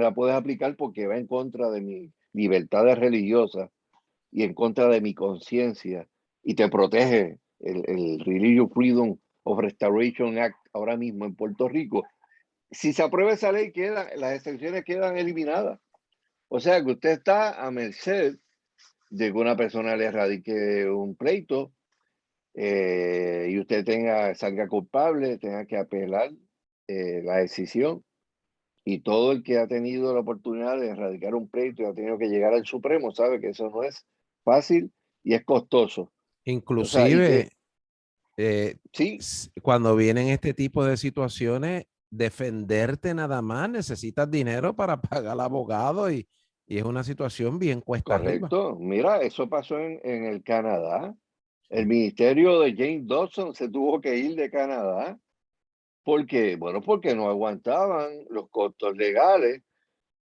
la puedes aplicar porque va en contra de mi libertades religiosas y en contra de mi conciencia, y te protege el Religious Freedom of Restoration Act ahora mismo en Puerto Rico. Si se aprueba esa ley, las excepciones quedan eliminadas. O sea, que usted está a merced de que una persona le radique un pleito y usted salga culpable, tenga que apelar la decisión, y todo el que ha tenido la oportunidad de erradicar un pleito y ha tenido que llegar al Supremo sabe que eso no es fácil y es costoso. O sea, y que Inclusive, sí, cuando vienen este tipo de situaciones, defenderte nada más, necesitas dinero para pagar al abogado y es una situación bien cuesta arriba. correcto. Mira, eso pasó en el Canadá. El ministerio de James Dobson se tuvo que ir de Canadá porque, bueno, porque no aguantaban los costos legales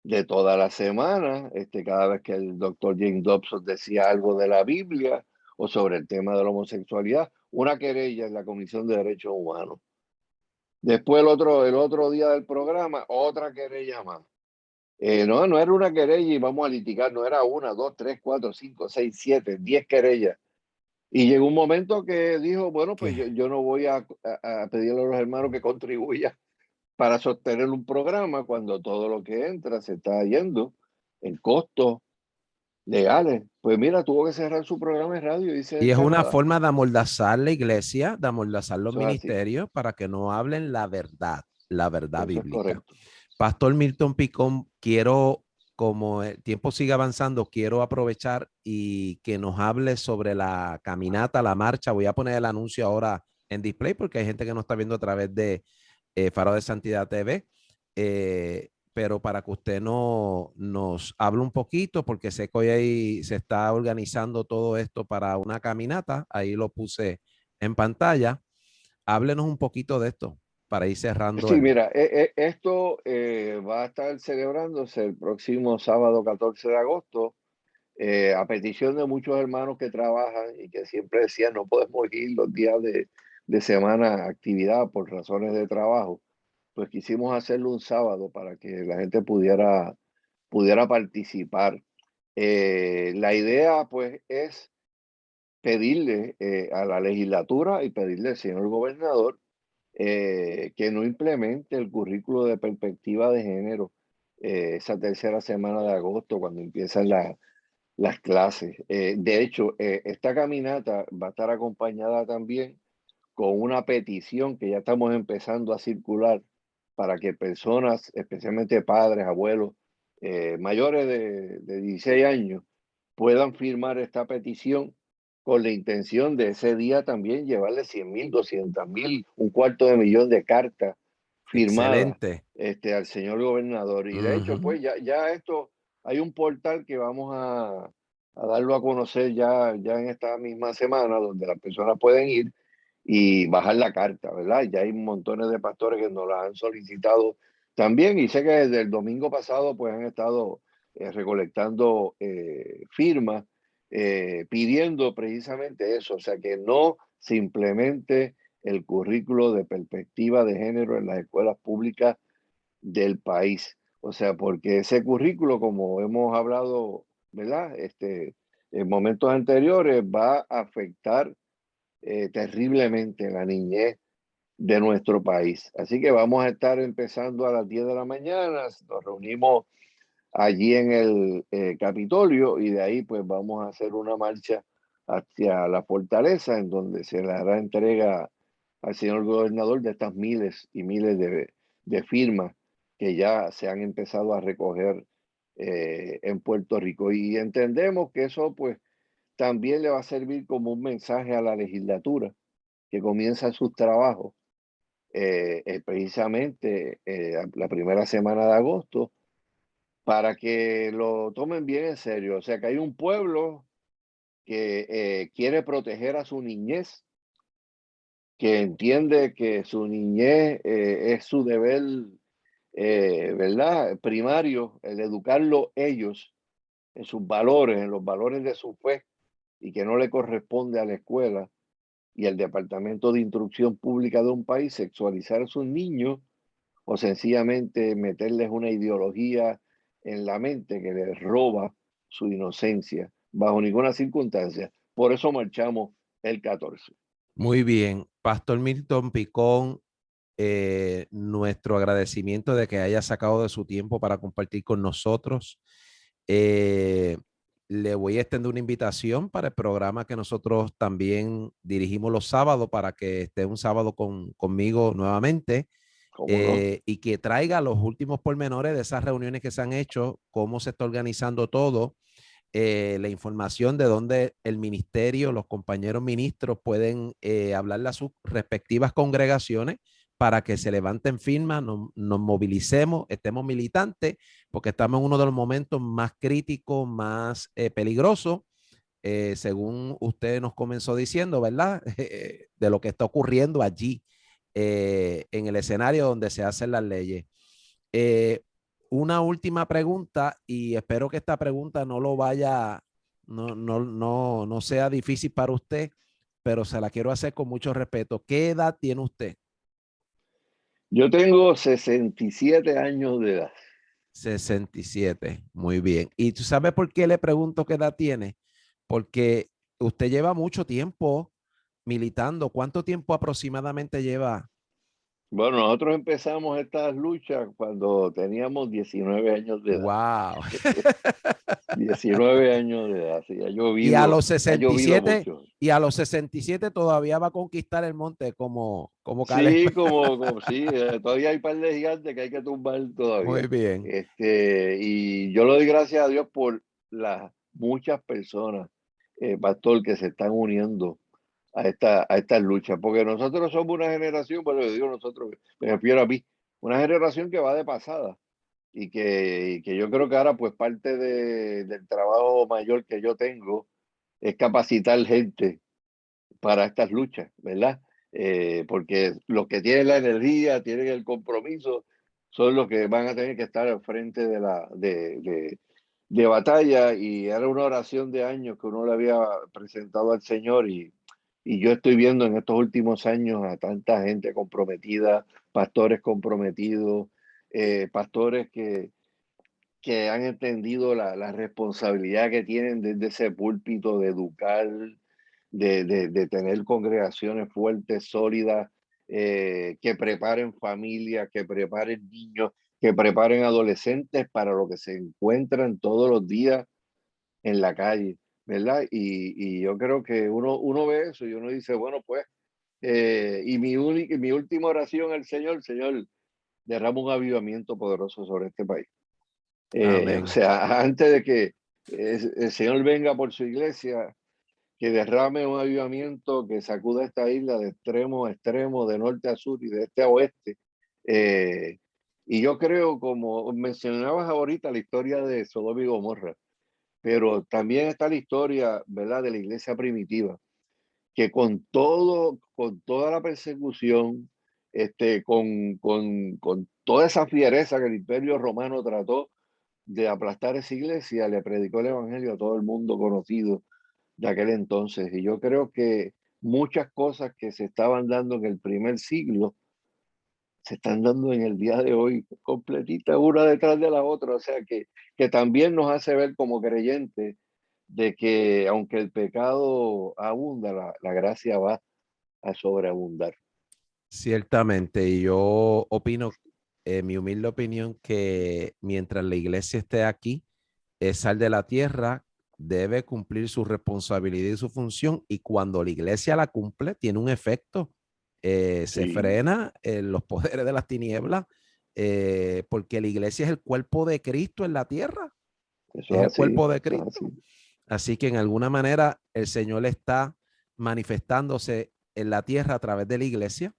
de toda la semana, cada vez que el doctor James Dobson decía algo de la Biblia o sobre el tema de la homosexualidad, una querella en la Comisión de Derechos Humanos. Después el otro día del programa, otra querella más. No era una querella y vamos a litigar, no era una, dos, tres, cuatro, cinco, seis, siete, 10 querellas. Y llegó un momento que dijo, bueno, pues Que yo no voy a pedirle a los hermanos que contribuyan para sostener un programa cuando todo lo que entra se está yendo en costos legales. Pues mira, tuvo que cerrar su programa de radio, dice Y en es una Canadá. forma de amordazar la iglesia, de amordazar los Eso es así, ministerios para que no hablen la verdad eso es bíblica. correcto. Pastor Milton Picón, quiero, como el tiempo sigue avanzando, quiero aprovechar y que nos hable sobre la caminata, la marcha. Voy a poner el anuncio ahora en display porque hay gente que nos está viendo a través de Faro de Santidad TV. Pero para que usted nos hable un poquito, porque sé que hoy ahí se está organizando todo esto para una caminata, ahí lo puse en pantalla. Háblenos un poquito de esto para ir cerrando Sí, el... mira, esto va a estar celebrándose el próximo sábado 14 de agosto, a petición de muchos hermanos que trabajan y que siempre decían no podemos ir los días de semana a actividad por razones de trabajo. Pues quisimos hacerlo un sábado para que la gente pudiera participar. La idea pues es pedirle a la legislatura y pedirle al señor gobernador que no implemente el currículo de perspectiva de género esa tercera semana de agosto cuando empiezan las clases. De hecho, esta caminata va a estar acompañada también con una petición que ya estamos empezando a circular para que personas, especialmente padres, abuelos, mayores de 16 años, puedan firmar esta petición con la intención de ese día también llevarle 100,000, 200,000, un cuarto de millón de cartas firmada Excelente. al señor gobernador. Y de hecho, Ujú. pues ya esto, hay un portal que vamos a darlo a conocer ya en esta misma semana, donde las personas pueden ir y bajar la carta, ¿verdad? Ya hay montones de pastores que nos la han solicitado también, y sé que desde el domingo pasado pues han estado recolectando firmas pidiendo precisamente eso, o sea, que no simplemente el currículo de perspectiva de género en las escuelas públicas del país. O sea, porque ese currículo, como hemos hablado, ¿verdad? En momentos anteriores, va a afectar terriblemente la niñez de nuestro país. Así que vamos a estar empezando a las 10 de la mañana, nos reunimos allí en el Capitolio, y de ahí pues vamos a hacer una marcha hacia la fortaleza, en donde se le hará entrega al señor gobernador de estas miles y miles de firmas que ya se han empezado a recoger en Puerto Rico. Y entendemos que eso pues también le va a servir como un mensaje a la legislatura que comienza sus trabajos precisamente la primera semana de agosto, para que lo tomen bien en serio. O sea, que hay un pueblo que quiere proteger a su niñez, que entiende que su niñez es su deber, ¿verdad? Primario, el educarlo ellos en sus valores, en los valores de su fe, y que no le corresponde a la escuela y al Departamento de Instrucción Pública de un país sexualizar a sus niños, o sencillamente meterles una ideología en la mente que les roba su inocencia bajo ninguna circunstancia. Por eso marchamos el 14. Muy bien. Pastor Milton Picón, nuestro agradecimiento de que haya sacado de su tiempo para compartir con nosotros. Eh, Le voy a extender una invitación para el programa que nosotros también dirigimos los sábados, para que esté un sábado conmigo nuevamente, ¿Cómo no? y que traiga los últimos pormenores de esas reuniones que se han hecho, cómo se está organizando todo, la información de dónde el ministerio, los compañeros ministros pueden hablarle a sus respectivas congregaciones para que se levanten firmas, nos movilicemos, estemos militantes, porque estamos en uno de los momentos más críticos, más peligrosos, según usted nos comenzó diciendo, ¿verdad? De lo que está ocurriendo allí, en el escenario donde se hacen las leyes. Eh, una última pregunta, y espero que esta pregunta no lo vaya, no sea difícil para usted, pero se la quiero hacer con mucho respeto. ¿Qué edad tiene usted? Yo tengo 67 años de edad. 67. Muy bien. ¿Y tú sabes por qué le pregunto qué edad tiene? Porque usted lleva mucho tiempo militando. ¿Cuánto tiempo aproximadamente lleva? Bueno, nosotros empezamos estas luchas cuando teníamos 19 años de edad. Wow. 19 años de edad. Sí, Y a los ha llovido 67, mucho. y a los 67 todavía va a conquistar el monte como Caleb. Sí, sí, todavía hay par de gigantes que hay que tumbar Muy todavía. bien. Y yo le doy gracias a Dios por las muchas personas, pastor, que se están uniendo a estas luchas, porque nosotros somos una generación, bueno, yo digo nosotros, me refiero a mí, una generación que va de pasada, y que yo creo que ahora pues parte del trabajo mayor que yo tengo es capacitar gente para estas luchas, ¿verdad? Porque los que tienen la energía, tienen el compromiso, son los que van a tener que estar al frente de batalla. Y era una oración de años que uno le había presentado al Señor, y yo estoy viendo en estos últimos años a tanta gente comprometida, pastores comprometidos, pastores que han entendido la responsabilidad que tienen desde ese púlpito de educar, de tener congregaciones fuertes, sólidas, que preparen familias, que preparen niños, que preparen adolescentes para lo que se encuentran todos los días en la calle, ¿verdad? Y yo creo que uno ve eso y uno dice, bueno, pues, y mi última oración al Señor, Señor, derrama un avivamiento poderoso sobre este país. O Amén. sea, antes de que el Señor venga por su iglesia, que derrame un avivamiento que sacuda esta isla de extremo a extremo, de norte a sur y de este a oeste, Y yo creo, como mencionabas ahorita, la historia de Sodoma y Gomorra, pero también está la historia, ¿verdad?, de la iglesia primitiva, que con toda la persecución, con toda esa fiereza que el Imperio Romano trató de aplastar esa iglesia, le predicó el evangelio a todo el mundo conocido de aquel entonces. Y yo creo que muchas cosas que se estaban dando en el primer siglo se están dando en el día de hoy, completita, una detrás de la otra. O sea que también nos hace ver como creyentes de que aunque el pecado abunda, la gracia va a sobreabundar. Ciertamente, y yo opino, mi humilde opinión, que mientras la iglesia esté aquí, es sal de la tierra, debe cumplir su responsabilidad y su función, y cuando la iglesia la cumple, tiene un efecto. Se Sí. frena los poderes de las tinieblas, porque la iglesia es el cuerpo de Cristo en la tierra. Eso Es el así, cuerpo de eso Cristo. así. Así que en alguna manera el Señor está manifestándose en la tierra a través de la iglesia.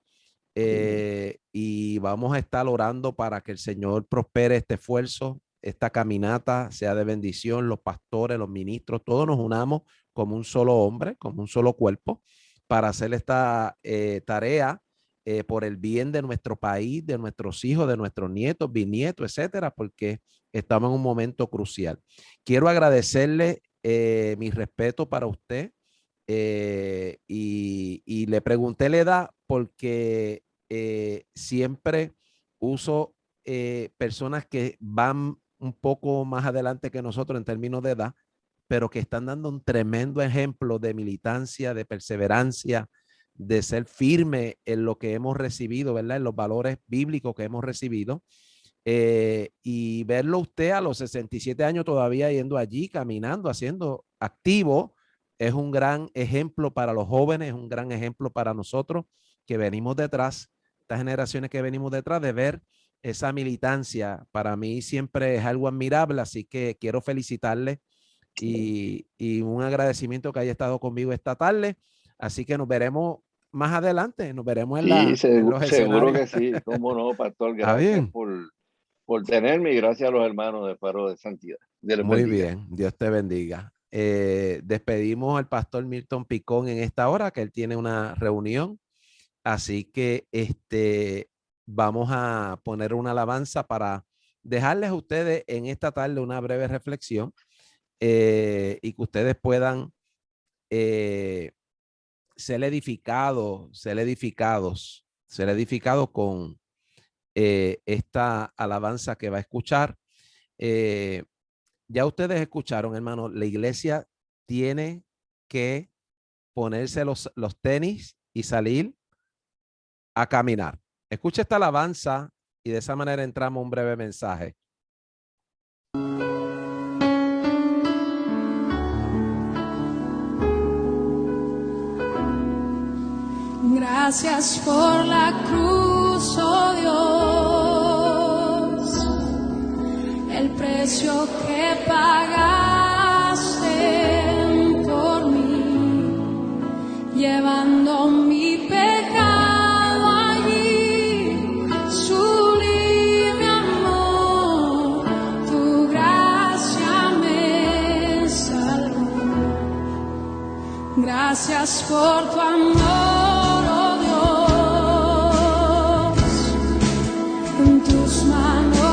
Y vamos a estar orando para que el Señor prospere este esfuerzo, esta caminata sea de bendición. Los pastores, los ministros, todos nos unamos como un solo hombre, como un solo cuerpo, para hacer esta tarea por el bien de nuestro país, de nuestros hijos, de nuestros nietos, bisnietos, etcétera, porque estamos en un momento crucial. Quiero agradecerle mi respeto para usted. Y le pregunté la edad porque siempre uso personas que van un poco más adelante que nosotros en términos de edad, pero que están dando un tremendo ejemplo de militancia, de perseverancia, de ser firme en lo que hemos recibido, ¿verdad? En los valores bíblicos que hemos recibido. Y verlo usted a los 67 años todavía yendo allí, caminando, haciendo activo, es un gran ejemplo para los jóvenes, es un gran ejemplo para nosotros que venimos detrás, estas generaciones que venimos detrás, de ver esa militancia. Para mí siempre es algo admirable, así que quiero felicitarle y un agradecimiento que haya estado conmigo esta tarde. Así que nos veremos más adelante, nos veremos en Sí, los seguro escenarios. que sí. Cómo no, pastor. ¿Está Gracias bien? por tenerme y gracias a los hermanos de Faro de Santidad. Dios les Muy bendiga. bien, Dios te bendiga. Despedimos al pastor Milton Picón en esta hora, que él tiene una reunión. Así que vamos a poner una alabanza para dejarles a ustedes en esta tarde una breve reflexión y que ustedes puedan ser edificados con esta alabanza que va a escuchar. Ya ustedes escucharon, hermano, la iglesia tiene que ponerse los tenis y salir a caminar. Escucha esta alabanza y de esa manera entramos a un breve mensaje. Gracias por la cruz, oh Dios, el precio que pagaste por mí, llevando mi pecado allí, sublime amor, tu gracia me salvó. Gracias por tu amor. Presencia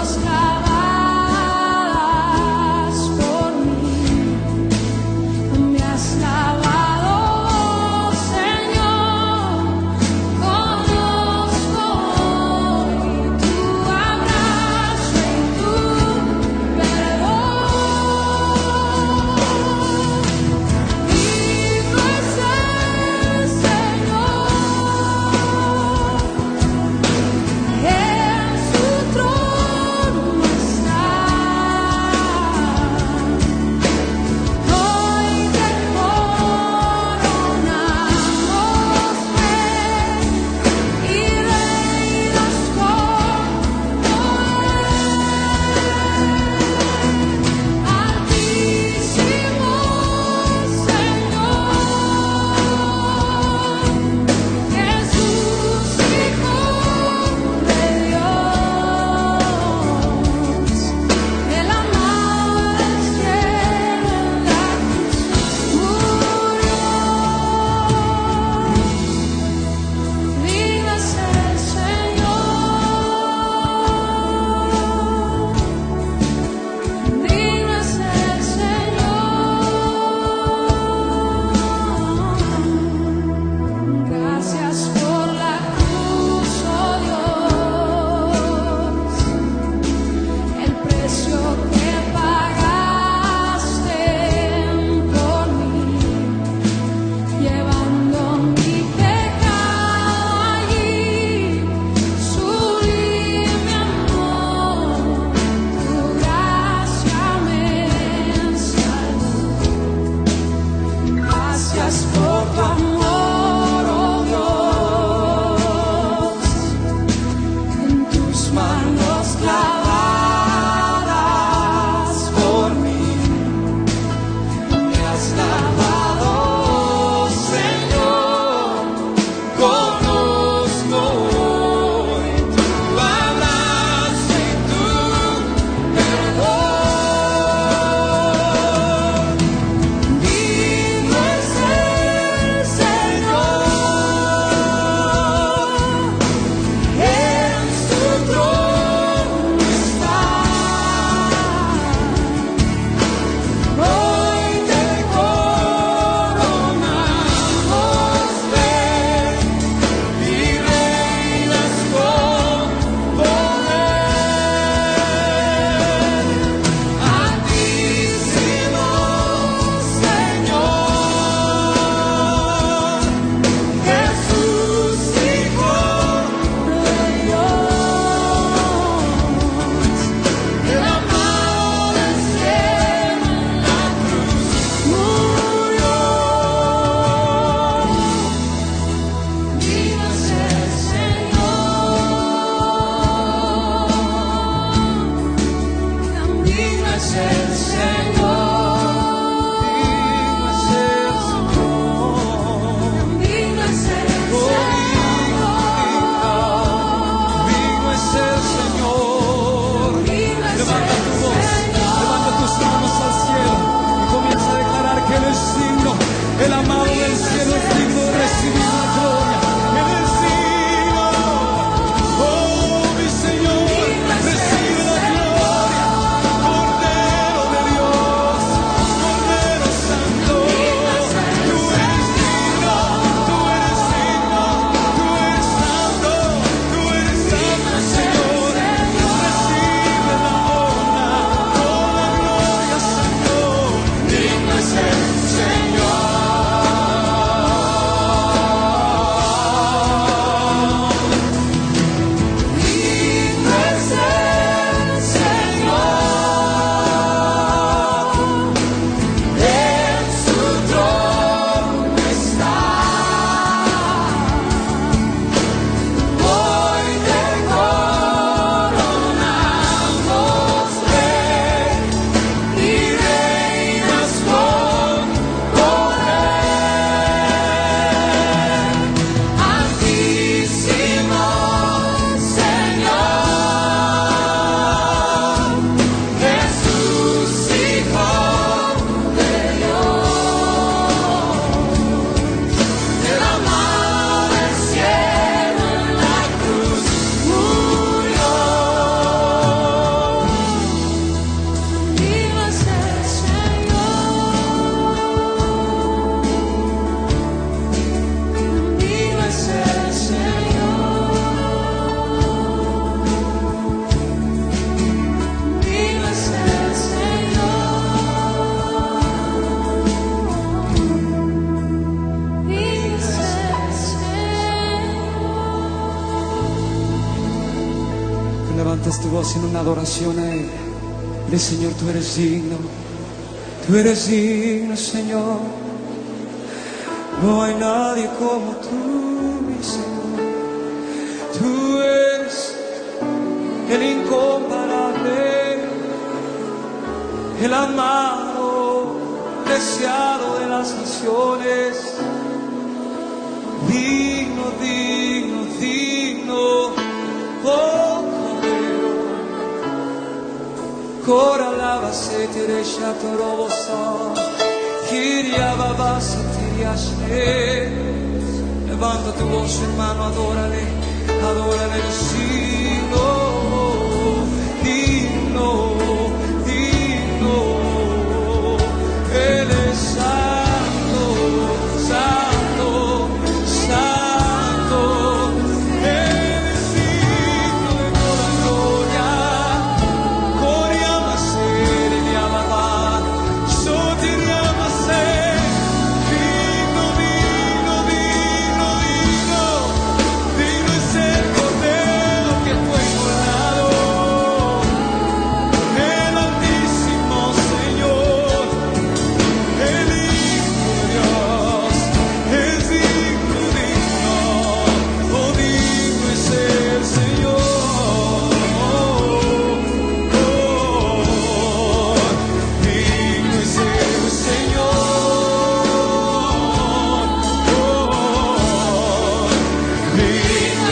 levantes tu voz en una adoración a Él. Dile, Señor, tú eres digno. Tú eres digno, Señor. No hay nadie como tú, mi Señor. Tú eres el incomparable, el amado, deseado de las naciones. Digno, digno, digno, oh Cordero. Cora lava se teresha torobosa, Kiria babasa tiriashe. Levanta tu voz, hermano, adórale, adórale, digno, digno, digno. Él es santo, santo, santo. Él es digno de toda gloria. Coria maser, le alaba, sotiria maser. Digno, digno, digno, digno. Digno es el Cordero que fue inmolado. El Altísimo Señor, el Hijo de Dios, es digno, digno, oh digno es el Señor, digno es el Señor, digno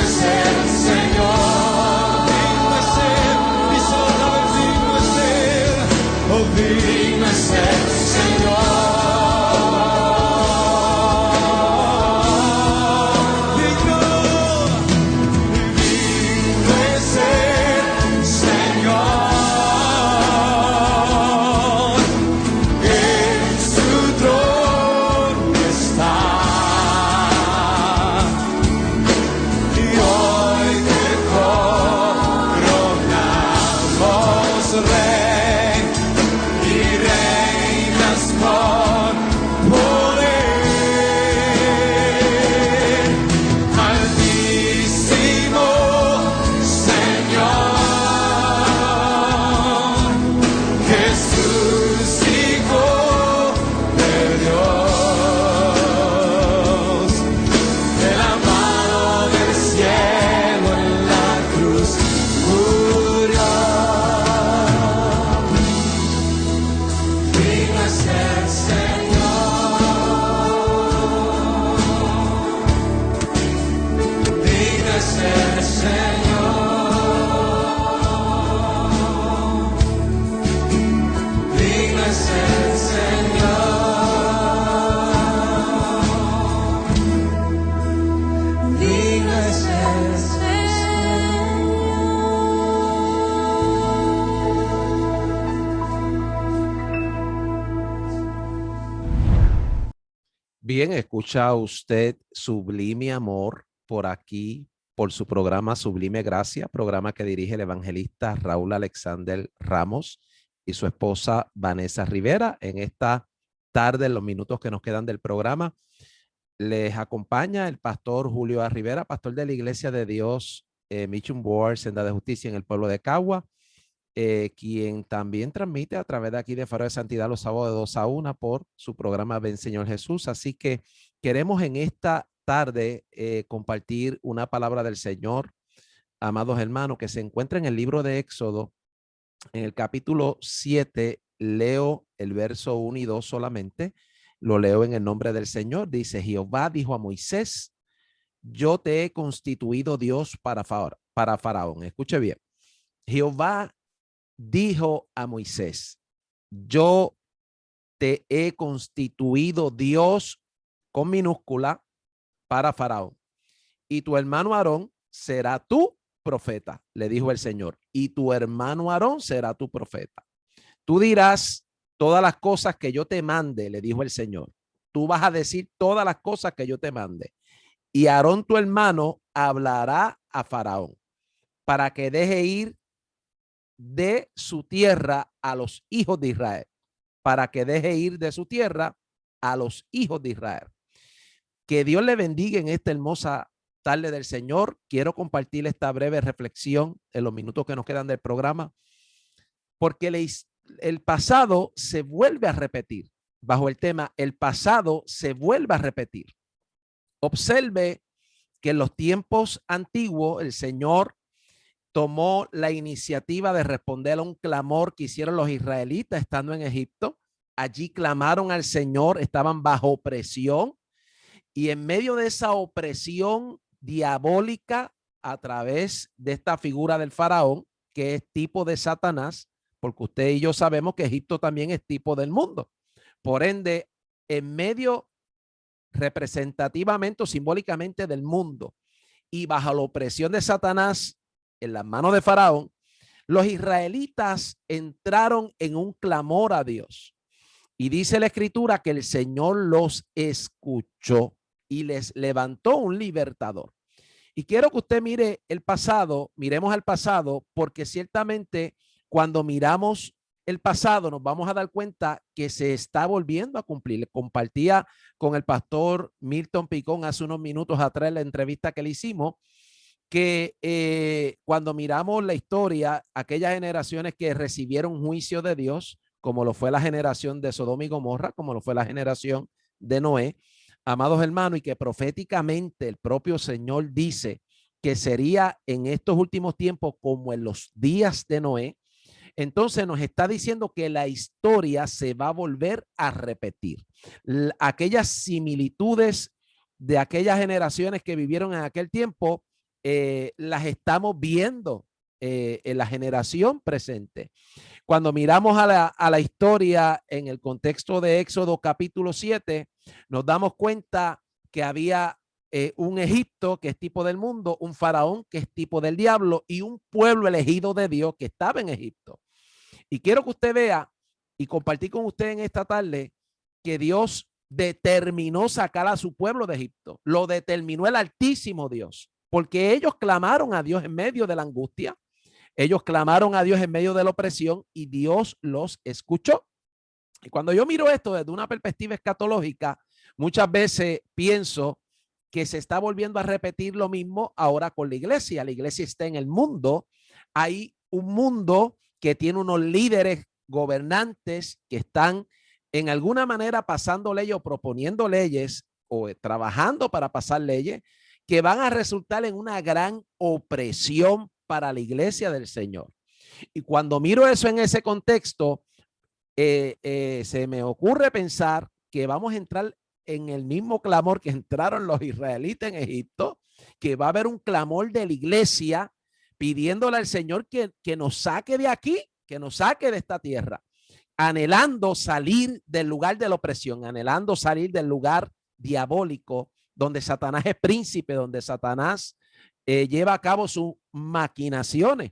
es el Señor, digno es Él, y solo una vez digno es Él, oh digno es el Señor. Digno es el Señor, en su trono está, y hoy te coronamos Rey, y reinas con poder. Altísimo Señor, Jesús, Hijo de Dios, el amado del cielo en la cruz murió. Digno es el Señor, digno es el Señor, digno es el Señor, digno es el Bien, escucha usted Sublime Amor por aquí, por su programa Sublime Gracia, programa que dirige el evangelista Raúl Alexander Ramos y su esposa Vanessa Rivera. En esta tarde, en los minutos que nos quedan del programa, les acompaña el pastor Julio A. Rivera, pastor de la Iglesia de Dios Mission Board, Senda de Justicia en el pueblo de Cagua, quien también transmite a través de aquí de Faro de Santidad los sábados de 2 a 1 por su programa Ven Señor Jesús. Así que queremos en esta tarde compartir una palabra del Señor, amados hermanos, que se encuentra en el libro de Éxodo, en el capítulo 7. Leo el verso 1 y 2 solamente, lo leo en el nombre del Señor. Dice: Jehová dijo a Moisés: yo te he constituido Dios para Faraón. Escuche bien. Jehová dijo a Moisés: yo te he constituido Dios con minúscula para Faraón, y tu hermano Aarón será tu profeta, le dijo el Señor, y tu hermano Aarón será tu profeta. Tú dirás todas las cosas que yo te mande, le dijo el Señor. Tú vas a decir todas las cosas que yo te mande, y Aarón tu hermano hablará a Faraón para que deje ir de su tierra a los hijos de Israel, para que deje ir de su tierra a los hijos de Israel. Que Dios le bendiga en esta hermosa tarde del Señor. Quiero compartir esta breve reflexión en los minutos que nos quedan del programa, porque el pasado se vuelve a repetir. Bajo el tema, el pasado se vuelve a repetir. Observe que en los tiempos antiguos el Señor tomó la iniciativa de responder a un clamor que hicieron los israelitas estando en Egipto. Allí clamaron al Señor, estaban bajo opresión, y en medio de esa opresión diabólica a través de esta figura del faraón, que es tipo de Satanás, porque usted y yo sabemos que Egipto también es tipo del mundo. Por ende, en medio representativamente o simbólicamente del mundo y bajo la opresión de Satanás en las manos de Faraón, los israelitas entraron en un clamor a Dios. Y dice la escritura que el Señor los escuchó y les levantó un libertador. Y quiero que usted mire el pasado, miremos al pasado, porque ciertamente cuando miramos el pasado nos vamos a dar cuenta que se está volviendo a cumplir. Compartía con el pastor Milton Picón hace unos minutos atrás en la entrevista que le hicimos, que cuando miramos la historia, aquellas generaciones que recibieron juicio de Dios, como lo fue la generación de Sodoma y Gomorra, como lo fue la generación de Noé, amados hermanos, y que proféticamente el propio Señor dice que sería en estos últimos tiempos como en los días de Noé. Entonces nos está diciendo que la historia se va a volver a repetir. Aquellas similitudes de aquellas generaciones que vivieron en aquel tiempo, las estamos viendo en la generación presente. Cuando miramos a la historia en el contexto de Éxodo capítulo 7, nos damos cuenta que había un Egipto que es tipo del mundo, un faraón que es tipo del diablo y un pueblo elegido de Dios que estaba en Egipto. Y quiero que usted vea y compartir con usted en esta tarde que Dios determinó sacar a su pueblo de Egipto. Lo determinó el Altísimo Dios, porque ellos clamaron a Dios en medio de la angustia. Ellos clamaron a Dios en medio de la opresión y Dios los escuchó. Y cuando yo miro esto desde una perspectiva escatológica, muchas veces pienso que se está volviendo a repetir lo mismo ahora con la iglesia. La iglesia está en el mundo. Hay un mundo que tiene unos líderes gobernantes que están en alguna manera pasando leyes o proponiendo leyes o trabajando para pasar leyes que van a resultar en una gran opresión para la iglesia del Señor. Y cuando miro eso en ese contexto, se me ocurre pensar que vamos a entrar en el mismo clamor que entraron los israelitas en Egipto, que va a haber un clamor de la iglesia pidiéndole al Señor que nos saque de aquí, que nos saque de esta tierra, anhelando salir del lugar de la opresión, anhelando salir del lugar diabólico donde Satanás es príncipe, donde Satanás lleva a cabo sus maquinaciones.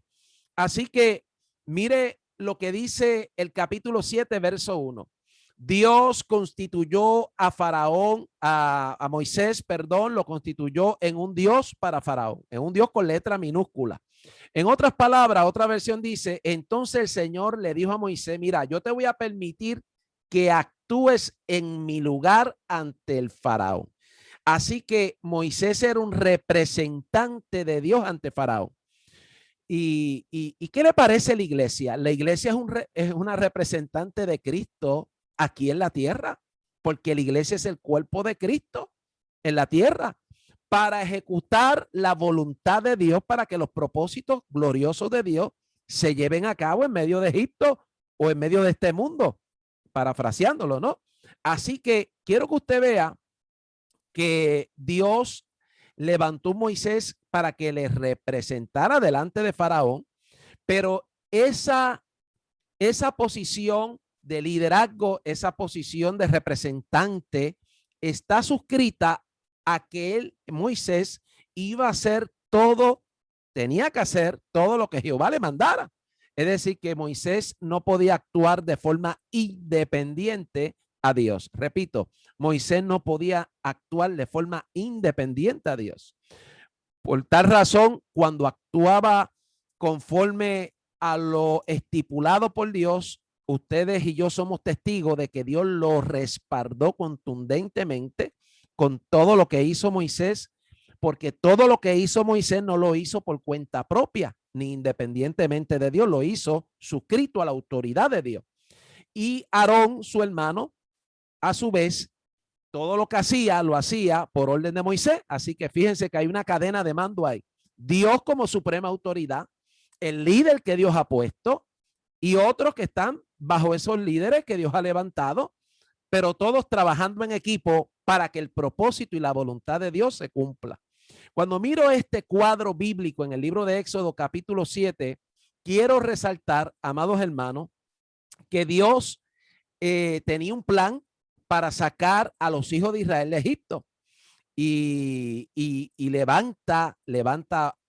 Así que mire lo que dice el capítulo 7, verso 1. Dios constituyó a Faraón, a Moisés, perdón, lo constituyó en un Dios para Faraón, en un Dios con letra minúscula. En otras palabras, otra versión dice, entonces el Señor le dijo a Moisés, mira, yo te voy a permitir que actúes en mi lugar ante el Faraón. Así que Moisés era un representante de Dios ante Faraón. ¿Y qué le parece la iglesia? La iglesia es una representante de Cristo aquí en la tierra, porque la iglesia es el cuerpo de Cristo en la tierra para ejecutar la voluntad de Dios, para que los propósitos gloriosos de Dios se lleven a cabo en medio de Egipto o en medio de este mundo, parafraseándolo, ¿no? Así que quiero que usted vea que Dios levantó a Moisés para que le representara delante de Faraón, pero esa posición de liderazgo, esa posición de representante está suscrita a que Moisés iba a hacer todo, tenía que hacer todo lo que Jehová le mandara. Es decir, que Moisés no podía actuar de forma independiente a Dios. Repito, Moisés no podía actuar de forma independiente a Dios. Por tal razón, cuando actuaba conforme a lo estipulado por Dios, ustedes y yo somos testigos de que Dios lo respaldó contundentemente con todo lo que hizo Moisés porque todo lo que hizo Moisés no lo hizo por cuenta propia, ni independientemente de Dios, lo hizo suscrito a la autoridad de Dios. Y Aarón, su hermano, a su vez, todo lo que hacía, lo hacía por orden de Moisés. Así que fíjense que hay una cadena de mando ahí. Dios como suprema autoridad, el líder que Dios ha puesto y otros que están bajo esos líderes que Dios ha levantado, pero todos trabajando en equipo para que el propósito y la voluntad de Dios se cumpla. Cuando miro este cuadro bíblico en el libro de Éxodo capítulo 7, quiero resaltar, amados hermanos, que Dios tenía un plan para sacar a los hijos de Israel de Egipto. Y levanta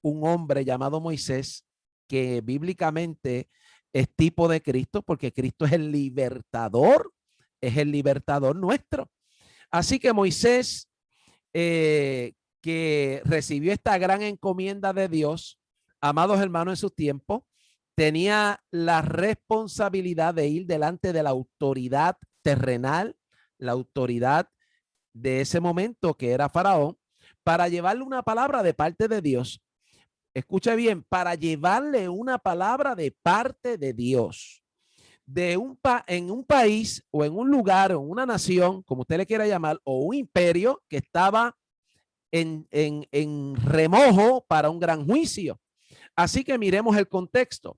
un hombre llamado Moisés, que bíblicamente es tipo de Cristo, porque Cristo es el libertador nuestro. Así que Moisés, que recibió esta gran encomienda de Dios, amados hermanos, en su tiempo, tenía la responsabilidad de ir delante de la autoridad terrenal, la autoridad de ese momento, que era Faraón, para llevarle una palabra de parte de Dios. Escuche bien, para llevarle una palabra de parte de Dios. En un país o en un lugar o en una nación, como usted le quiera llamar, o un imperio que estaba en remojo para un gran juicio. Así que miremos el contexto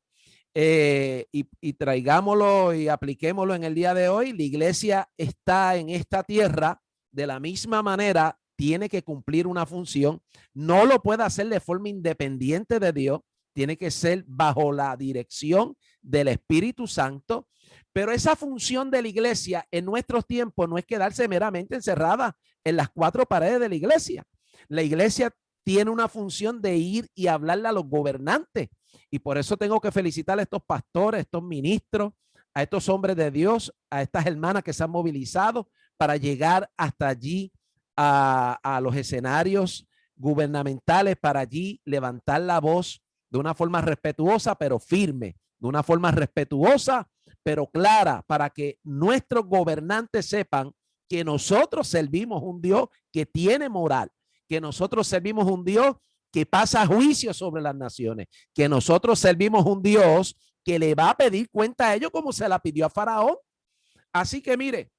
y traigámoslo y apliquémoslo en el día de hoy. La iglesia está en esta tierra de la misma manera, tiene que cumplir una función, no lo puede hacer de forma independiente de Dios, tiene que ser bajo la dirección del Espíritu Santo, pero esa función de la iglesia en nuestros tiempos no es quedarse meramente encerrada en las cuatro paredes de la iglesia. La iglesia tiene una función de ir y hablarle a los gobernantes, y por eso tengo que felicitar a estos pastores, a estos ministros, a estos hombres de Dios, a estas hermanas que se han movilizado para llegar hasta allí a los escenarios gubernamentales, para allí levantar la voz de una forma respetuosa pero firme, de una forma respetuosa pero clara, para que nuestros gobernantes sepan que nosotros servimos un Dios que tiene moral, que nosotros servimos un Dios que pasa juicio sobre las naciones, que nosotros servimos un Dios que le va a pedir cuenta a ellos como se la pidió a Faraón. Así que mire,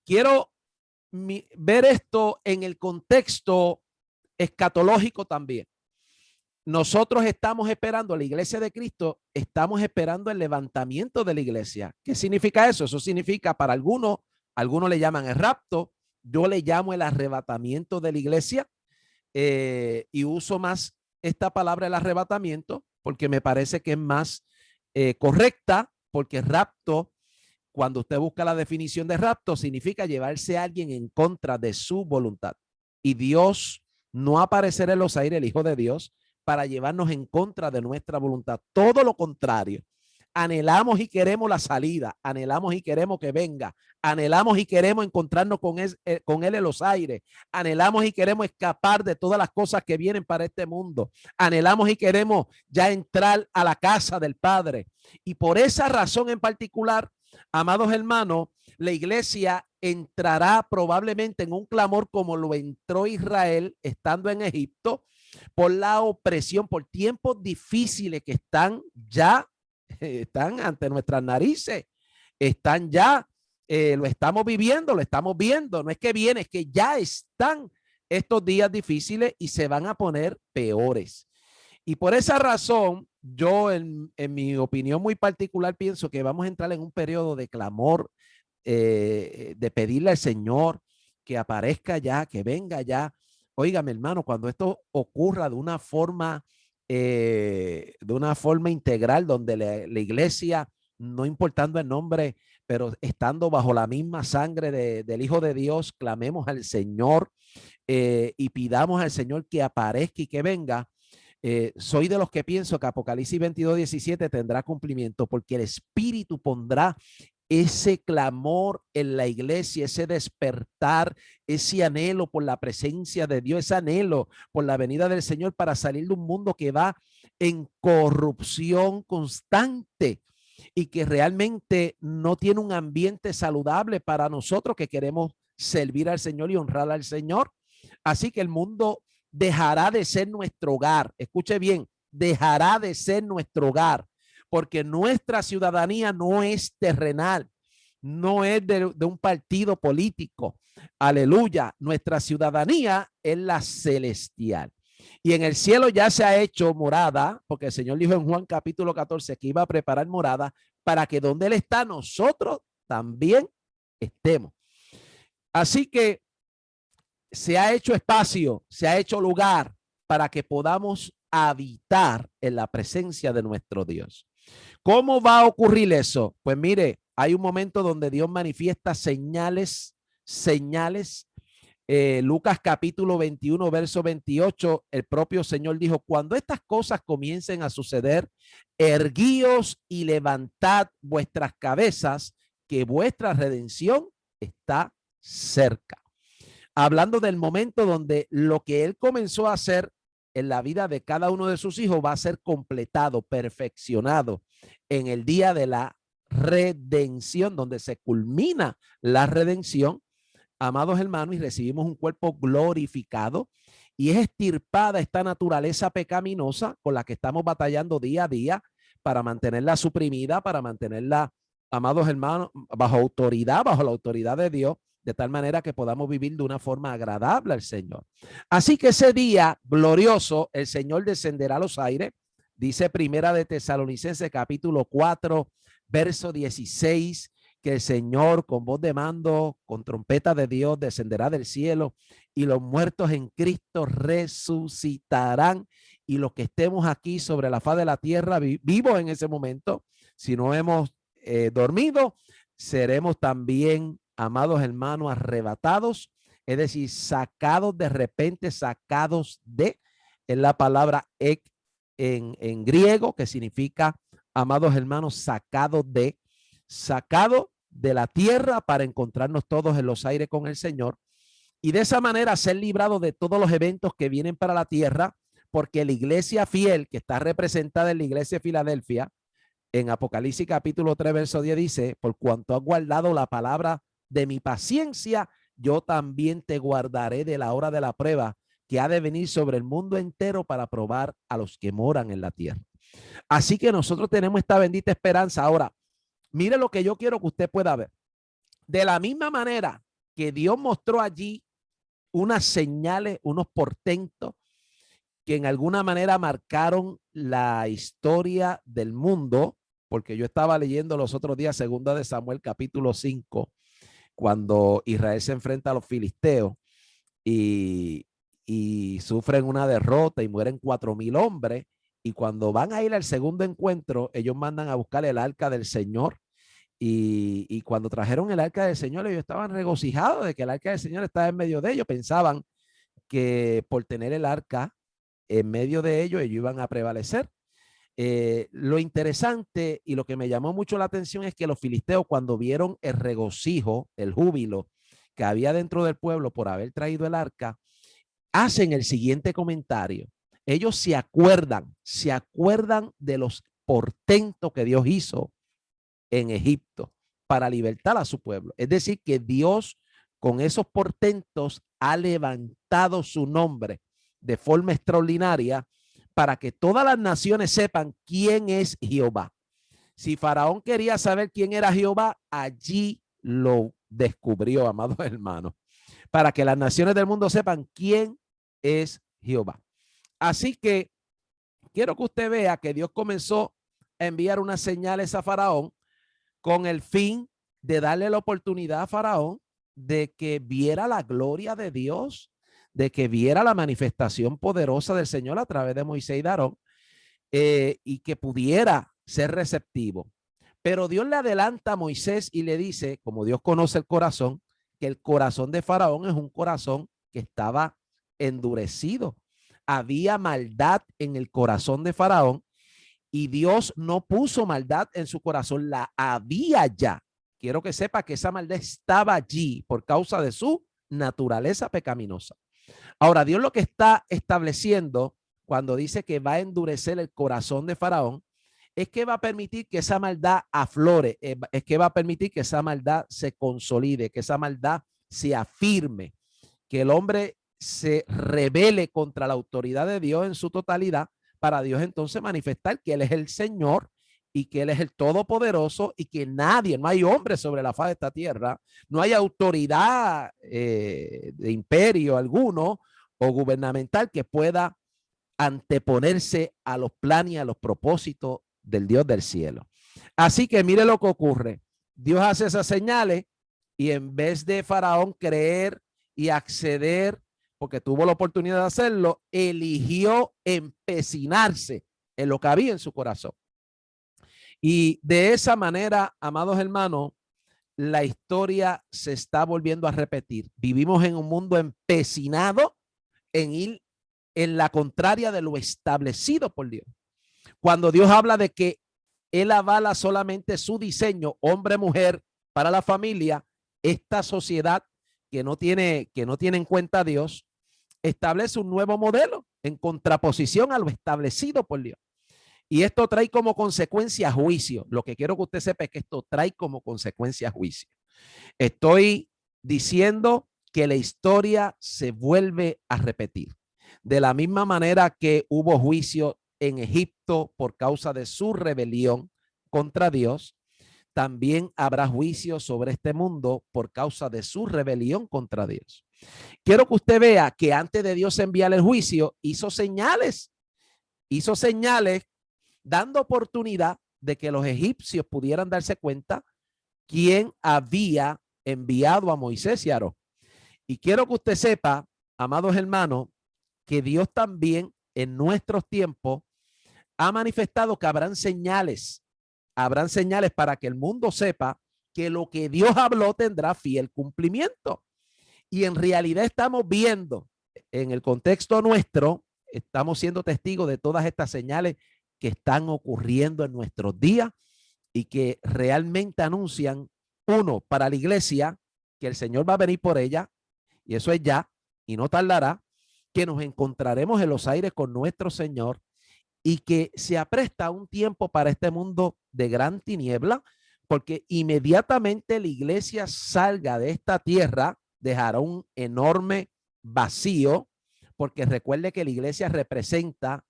quiero ver esto en el contexto escatológico también. Nosotros estamos esperando, la iglesia de Cristo, estamos esperando el levantamiento de la iglesia. ¿Qué significa eso? Eso significa, para algunos le llaman el rapto, yo le llamo el arrebatamiento de la iglesia, y uso más esta palabra, el arrebatamiento, porque me parece que es más correcta, porque rapto, cuando usted busca la definición de rapto, significa llevarse a alguien en contra de su voluntad. Y Dios no aparecerá en los aires, el Hijo de Dios, para llevarnos en contra de nuestra voluntad. Todo lo contrario. Anhelamos y queremos la salida, anhelamos y queremos que venga, anhelamos y queremos encontrarnos con él en los aires, anhelamos y queremos escapar de todas las cosas que vienen para este mundo, anhelamos y queremos ya entrar a la casa del Padre. Y por esa razón en particular, amados hermanos, la iglesia entrará probablemente en un clamor como lo entró Israel estando en Egipto, por la opresión, por tiempos difíciles que están ante nuestras narices, están ya, lo estamos viviendo, lo estamos viendo, no es que viene, es que ya están estos días difíciles y se van a poner peores. Y por esa razón, yo en mi opinión muy particular pienso que vamos a entrar en un periodo de clamor, de pedirle al Señor que aparezca ya, que venga ya. Óigame, hermano, cuando esto ocurra de una forma integral, donde la iglesia, no importando el nombre, pero estando bajo la misma sangre del Hijo de Dios, clamemos al Señor y pidamos al Señor que aparezca y que venga. Soy de los que pienso que Apocalipsis 22:17 tendrá cumplimiento, porque el Espíritu pondrá ese clamor en la iglesia, ese despertar, ese anhelo por la presencia de Dios, ese anhelo por la venida del Señor, para salir de un mundo que va en corrupción constante y que realmente no tiene un ambiente saludable para nosotros que queremos servir al Señor y honrar al Señor. Así que el mundo dejará de ser nuestro hogar. Escuche bien, dejará de ser nuestro hogar, porque nuestra ciudadanía no es terrenal, no es de un partido político. Aleluya, nuestra ciudadanía es la celestial. Y en el cielo ya se ha hecho morada, porque el Señor dijo en Juan capítulo 14 que iba a preparar morada para que donde Él está, nosotros también estemos. Así que se ha hecho espacio, se ha hecho lugar para que podamos habitar en la presencia de nuestro Dios. ¿Cómo va a ocurrir eso? Pues mire, hay un momento donde Dios manifiesta señales. Lucas capítulo 21, verso 28, el propio Señor dijo, cuando estas cosas comiencen a suceder, erguíos y levantad vuestras cabezas, que vuestra redención está cerca. Hablando del momento donde lo que Él comenzó a hacer en la vida de cada uno de sus hijos va a ser completado, perfeccionado en el día de la redención, donde se culmina la redención, amados hermanos, y recibimos un cuerpo glorificado y es extirpada esta naturaleza pecaminosa con la que estamos batallando día a día para mantenerla suprimida, para mantenerla, amados hermanos, bajo autoridad, bajo la autoridad de Dios, de tal manera que podamos vivir de una forma agradable al Señor. Así que ese día glorioso, el Señor descenderá a los aires, dice Primera de Tesalonicenses capítulo 4, verso 16, que el Señor con voz de mando, con trompeta de Dios, descenderá del cielo y los muertos en Cristo resucitarán, y los que estemos aquí sobre la faz de la tierra vivos en ese momento, si no hemos dormido, seremos también, amados hermanos, arrebatados, es decir, sacados de repente, sacados de, es la palabra ek en griego, que significa, amados hermanos, sacado de la tierra para encontrarnos todos en los aires con el Señor, y de esa manera ser librados de todos los eventos que vienen para la tierra, porque la iglesia fiel que está representada en la iglesia de Filadelfia, en Apocalipsis capítulo 3, verso 10 dice, por cuanto has guardado la palabra de mi paciencia, yo también te guardaré de la hora de la prueba que ha de venir sobre el mundo entero para probar a los que moran en la tierra. Así que nosotros tenemos esta bendita esperanza. Ahora, mire lo que yo quiero que usted pueda ver. De la misma manera que Dios mostró allí unas señales, unos portentos que en alguna manera marcaron la historia del mundo, porque yo estaba leyendo los otros días, segunda de Samuel capítulo 5, cuando Israel se enfrenta a los filisteos y sufren una derrota y mueren 4,000 hombres. Y cuando van a ir al segundo encuentro, ellos mandan a buscar el arca del Señor. Y cuando trajeron el arca del Señor, ellos estaban regocijados de que el arca del Señor estaba en medio de ellos. Pensaban que por tener el arca en medio de ellos iban a prevalecer. Lo interesante y lo que me llamó mucho la atención es que los filisteos, cuando vieron el regocijo, el júbilo que había dentro del pueblo por haber traído el arca, hacen el siguiente comentario. Ellos se acuerdan de los portentos que Dios hizo en Egipto para libertar a su pueblo. Es decir, que Dios con esos portentos ha levantado su nombre de forma extraordinaria para que todas las naciones sepan quién es Jehová. Si Faraón quería saber quién era Jehová, allí lo descubrió, amados hermanos, para que las naciones del mundo sepan quién es Jehová. Así que quiero que usted vea que Dios comenzó a enviar unas señales a Faraón con el fin de darle la oportunidad a Faraón de que viera la gloria de Dios, de que viera la manifestación poderosa del Señor a través de Moisés y de Aarón, y que pudiera ser receptivo. Pero Dios le adelanta a Moisés y le dice, como Dios conoce el corazón, que el corazón de Faraón es un corazón que estaba endurecido. Había maldad en el corazón de Faraón y Dios no puso maldad en su corazón, la había ya. Quiero que sepa que esa maldad estaba allí por causa de su naturaleza pecaminosa. Ahora, Dios lo que está estableciendo cuando dice que va a endurecer el corazón de Faraón es que va a permitir que esa maldad aflore, es que va a permitir que esa maldad se consolide, que esa maldad se afirme, que el hombre se rebele contra la autoridad de Dios en su totalidad, para Dios entonces manifestar que Él es el Señor y que Él es el Todopoderoso y que nadie, no hay hombre sobre la faz de esta tierra, no hay autoridad de imperio alguno o gubernamental que pueda anteponerse a los planes y a los propósitos del Dios del cielo. Así que mire lo que ocurre. Dios hace esas señales y en vez de Faraón creer y acceder, porque tuvo la oportunidad de hacerlo, eligió empecinarse en lo que había en su corazón. Y de esa manera, amados hermanos, la historia se está volviendo a repetir. Vivimos en un mundo empecinado en ir en la contraria de lo establecido por Dios. Cuando Dios habla de que Él avala solamente su diseño, hombre, mujer, para la familia, esta sociedad que no tiene en cuenta a Dios, establece un nuevo modelo en contraposición a lo establecido por Dios. Y esto trae como consecuencia juicio. Lo que quiero que usted sepa es que esto trae como consecuencia juicio. Estoy diciendo que la historia se vuelve a repetir. De la misma manera que hubo juicio en Egipto por causa de su rebelión contra Dios, también habrá juicio sobre este mundo por causa de su rebelión contra Dios. Quiero que usted vea que antes de Dios enviar el juicio, hizo señales dando oportunidad de que los egipcios pudieran darse cuenta quién había enviado a Moisés y a Aarón. Y quiero que usted sepa, amados hermanos, que Dios también en nuestros tiempos ha manifestado que habrán señales para que el mundo sepa que lo que Dios habló tendrá fiel cumplimiento. Y en realidad estamos viendo en el contexto nuestro, estamos siendo testigos de todas estas señales que están ocurriendo en nuestros días y que realmente anuncian, uno, para la iglesia, que el Señor va a venir por ella, y eso es ya, y no tardará, que nos encontraremos en los aires con nuestro Señor y que se apresta un tiempo para este mundo de gran tiniebla, porque inmediatamente la iglesia salga de esta tierra, dejará un enorme vacío, porque recuerde que la iglesia representa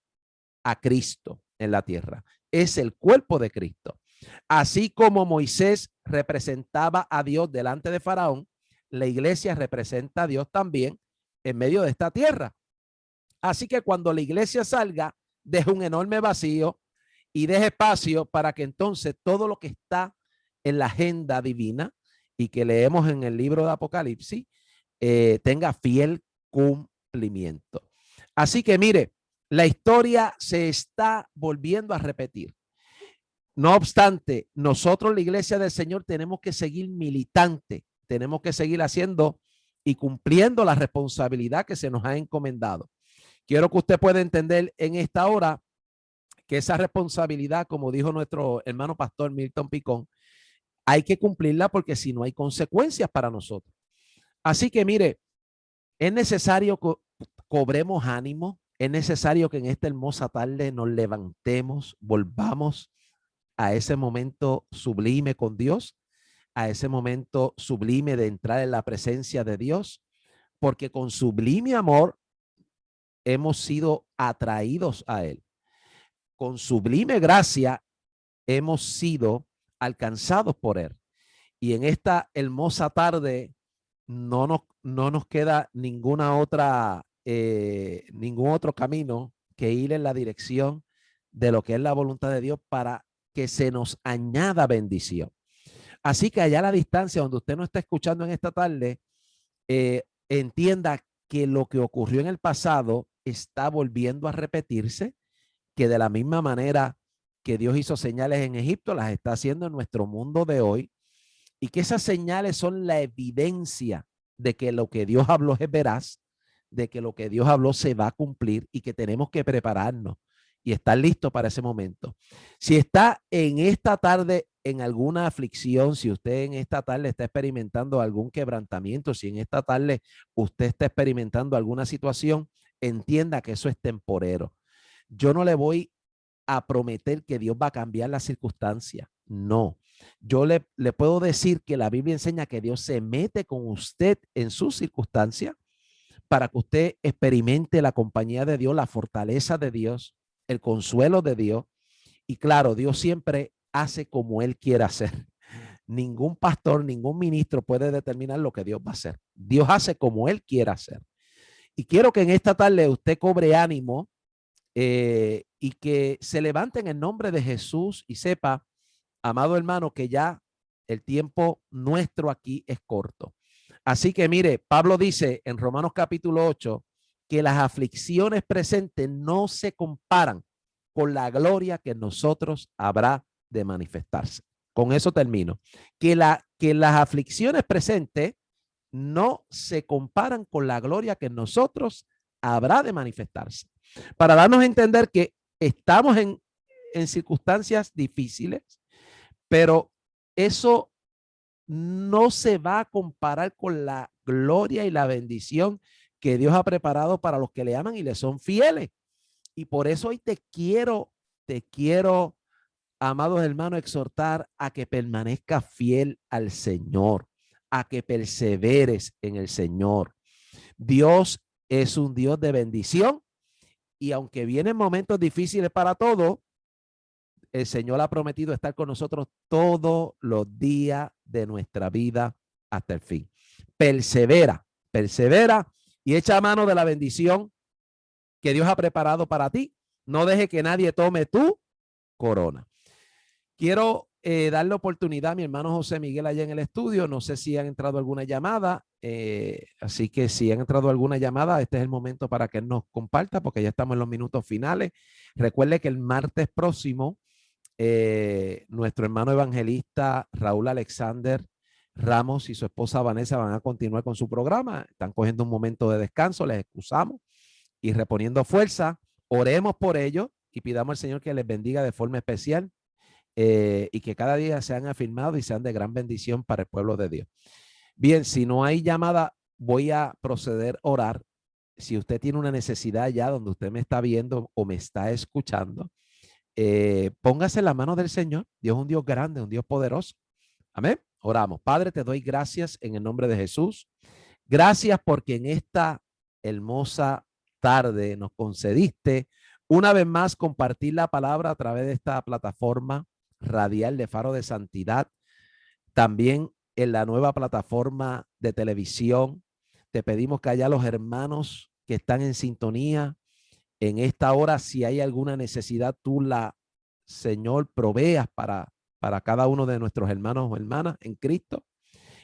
a Cristo en la tierra. Es el cuerpo de Cristo. Así como Moisés representaba a Dios delante de Faraón, la iglesia representa a Dios también en medio de esta tierra. Así que cuando la iglesia salga, deja un enorme vacío y deja espacio para que entonces todo lo que está en la agenda divina y que leemos en el libro de Apocalipsis tenga fiel cumplimiento. Así que mire, la historia se está volviendo a repetir. No obstante, nosotros, la iglesia del Señor, tenemos que seguir militante, tenemos que seguir haciendo y cumpliendo la responsabilidad que se nos ha encomendado. Quiero que usted pueda entender en esta hora que esa responsabilidad, como dijo nuestro hermano pastor Milton Picón, hay que cumplirla porque si no hay consecuencias para nosotros. Así que mire, es necesario que cobremos ánimo, es necesario que en esta hermosa tarde nos levantemos, volvamos a ese momento sublime con Dios, a ese momento sublime de entrar en la presencia de Dios, porque con sublime amor hemos sido atraídos a Él. Con sublime gracia hemos sido alcanzados por Él. Y en esta hermosa tarde no nos queda ningún otro camino que ir en la dirección de lo que es la voluntad de Dios para que se nos añada bendición. Así que allá a la distancia donde usted no está escuchando en esta tarde, entienda que lo que ocurrió en el pasado está volviendo a repetirse, que de la misma manera que Dios hizo señales en Egipto, las está haciendo en nuestro mundo de hoy, y que esas señales son la evidencia de que lo que Dios habló es veraz, de que lo que Dios habló se va a cumplir y que tenemos que prepararnos y estar listos para ese momento. Si está en esta tarde en alguna aflicción, si usted en esta tarde está experimentando algún quebrantamiento, si en esta tarde usted está experimentando alguna situación, entienda que eso es temporero. Yo no le voy a prometer que Dios va a cambiar las circunstancias. No. Yo le puedo decir que la Biblia enseña que Dios se mete con usted en sus circunstancias para que usted experimente la compañía de Dios, la fortaleza de Dios, el consuelo de Dios. Y claro, Dios siempre hace como Él quiere hacer. Ningún pastor, ningún ministro puede determinar lo que Dios va a hacer. Dios hace como Él quiere hacer. Y quiero que en esta tarde usted cobre ánimo y que se levante en el nombre de Jesús y sepa, amado hermano, que ya el tiempo nuestro aquí es corto. Así que mire, Pablo dice en Romanos capítulo 8 que las aflicciones presentes no se comparan con la gloria que en nosotros habrá de manifestarse. Con eso termino. Que las aflicciones presentes no se comparan con la gloria que en nosotros habrá de manifestarse. Para darnos a entender que estamos en circunstancias difíciles, pero eso no se va a comparar con la gloria y la bendición que Dios ha preparado para los que le aman y le son fieles. Y por eso hoy te quiero, amados hermanos, exhortar a que permanezcas fiel al Señor, a que perseveres en el Señor. Dios es un Dios de bendición y aunque vienen momentos difíciles para todos, el Señor ha prometido estar con nosotros todos los días de nuestra vida hasta el fin. Persevera, persevera y echa mano de la bendición que Dios ha preparado para ti. No deje que nadie tome tu corona. Quiero darle oportunidad a mi hermano José Miguel allá en el estudio. No sé si han entrado alguna llamada. Así que si han entrado alguna llamada, este es el momento para que él nos comparta porque ya estamos en los minutos finales. Recuerde que el martes próximo nuestro hermano evangelista Raúl Alexander Ramos y su esposa Vanessa van a continuar con su programa. Están cogiendo un momento de descanso, les excusamos y reponiendo fuerza. Oremos por ellos y pidamos al Señor que les bendiga de forma especial y que cada día sean afirmados y sean de gran bendición para el pueblo de Dios. Bien, si no hay llamada, voy a proceder a orar. Si usted tiene una necesidad ya donde usted me está viendo o me está escuchando, póngase en la mano del Señor. Dios es un Dios grande, un Dios poderoso. Amén. Oramos. Padre, te doy gracias en el nombre de Jesús. Gracias porque en esta hermosa tarde nos concediste una vez más compartir la palabra a través de esta plataforma radial de Faro de Santidad. También en la nueva plataforma de televisión. Te pedimos que haya los hermanos que están en sintonía en esta hora. Si hay alguna necesidad, tú la, Señor, proveas para cada uno de nuestros hermanos o hermanas en Cristo.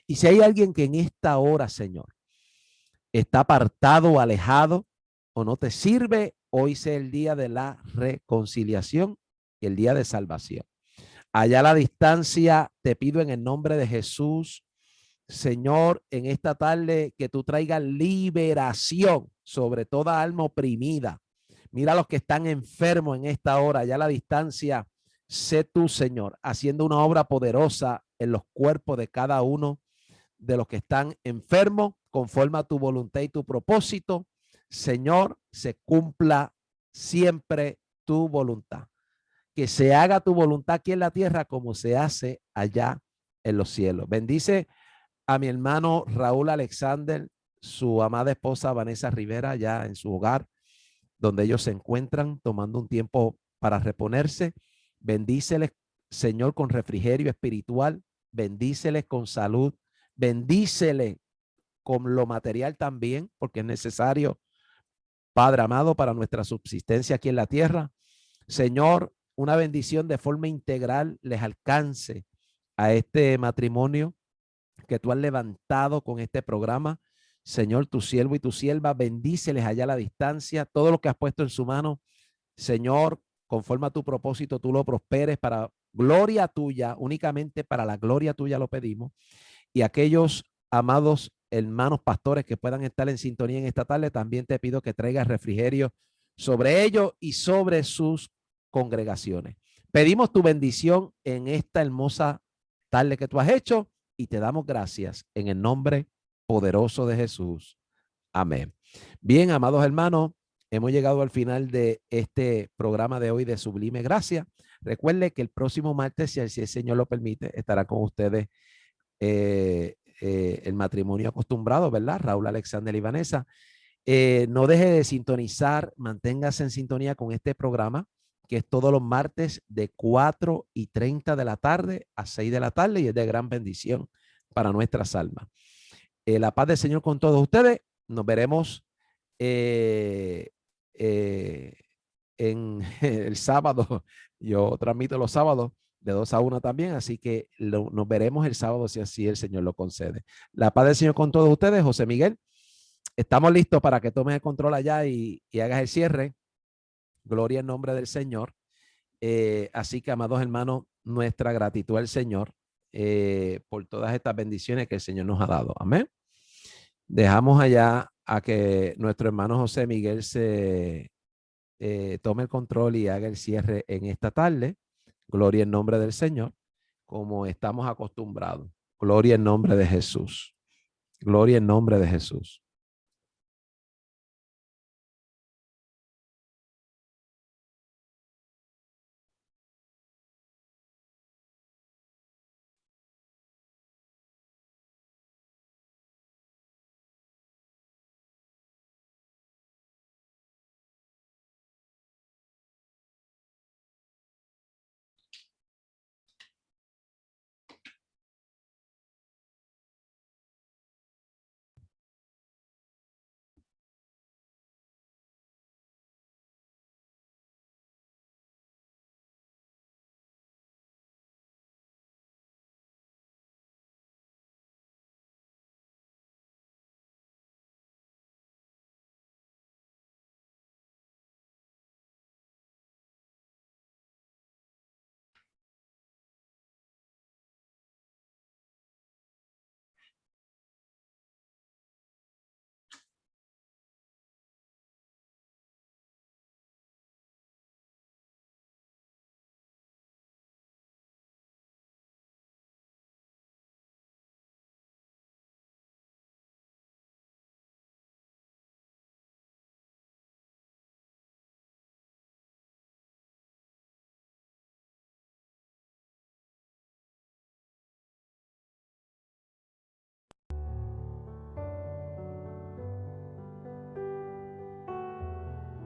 Y si hay alguien que en esta hora, Señor, está apartado o alejado o no te sirve, hoy sea el día de la reconciliación y el día de salvación. Allá a la distancia, te pido en el nombre de Jesús, Señor, en esta tarde que tú traigas liberación sobre toda alma oprimida. Mira a los que están enfermos en esta hora, allá a la distancia, sé tú, Señor, haciendo una obra poderosa en los cuerpos de cada uno de los que están enfermos, conforme a tu voluntad y tu propósito. Señor, se cumpla siempre tu voluntad. Que se haga tu voluntad aquí en la tierra como se hace allá en los cielos. Bendice a mi hermano Raúl Alexander, su amada esposa Vanessa Rivera, allá en su hogar, donde ellos se encuentran tomando un tiempo para reponerse. Bendíceles, Señor, con refrigerio espiritual. Bendíceles con salud. Bendíceles con lo material también, porque es necesario, Padre amado, para nuestra subsistencia aquí en la tierra. Señor, una bendición de forma integral les alcance a este matrimonio que tú has levantado con este programa. Señor, tu siervo y tu sierva, bendíceles allá a la distancia. Todo lo que has puesto en su mano, Señor, conforme a tu propósito, tú lo prosperes para gloria tuya, únicamente para la gloria tuya lo pedimos. Y aquellos amados hermanos pastores que puedan estar en sintonía en esta tarde, también te pido que traigas refrigerio sobre ellos y sobre sus congregaciones. Pedimos tu bendición en esta hermosa tarde que tú has hecho y te damos gracias en el nombre poderoso de Jesús. Amén. Bien, amados hermanos, hemos llegado al final de este programa de hoy de Sublime Gracia. Recuerde que el próximo martes, si el Señor lo permite, estará con ustedes el matrimonio acostumbrado, ¿verdad? Raúl Alexander y Vanessa. No deje de sintonizar, manténgase en sintonía con este programa, que es todos los martes de 4:30 de la tarde a 6 de la tarde y es de gran bendición para nuestras almas. La paz del Señor con todos ustedes. Nos veremos en el sábado. Yo transmito los sábados de 2 a 1 también, así que nos veremos el sábado si así el Señor lo concede. La paz del Señor con todos ustedes. José Miguel, estamos listos para que tomes el control allá y hagas el cierre. Gloria en nombre del Señor. Así que, amados hermanos, nuestra gratitud al Señor por todas estas bendiciones que el Señor nos ha dado. Amén. Dejamos allá a que nuestro hermano José Miguel se tome el control y haga el cierre en esta tarde. Gloria en nombre del Señor, como estamos acostumbrados. Gloria en nombre de Jesús. Gloria en nombre de Jesús.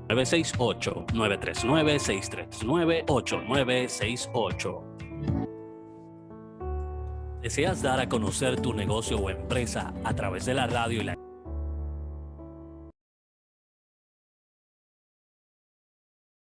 (968-939-639-8968). ¿Deseas dar a conocer tu negocio o empresa a través de la radio y la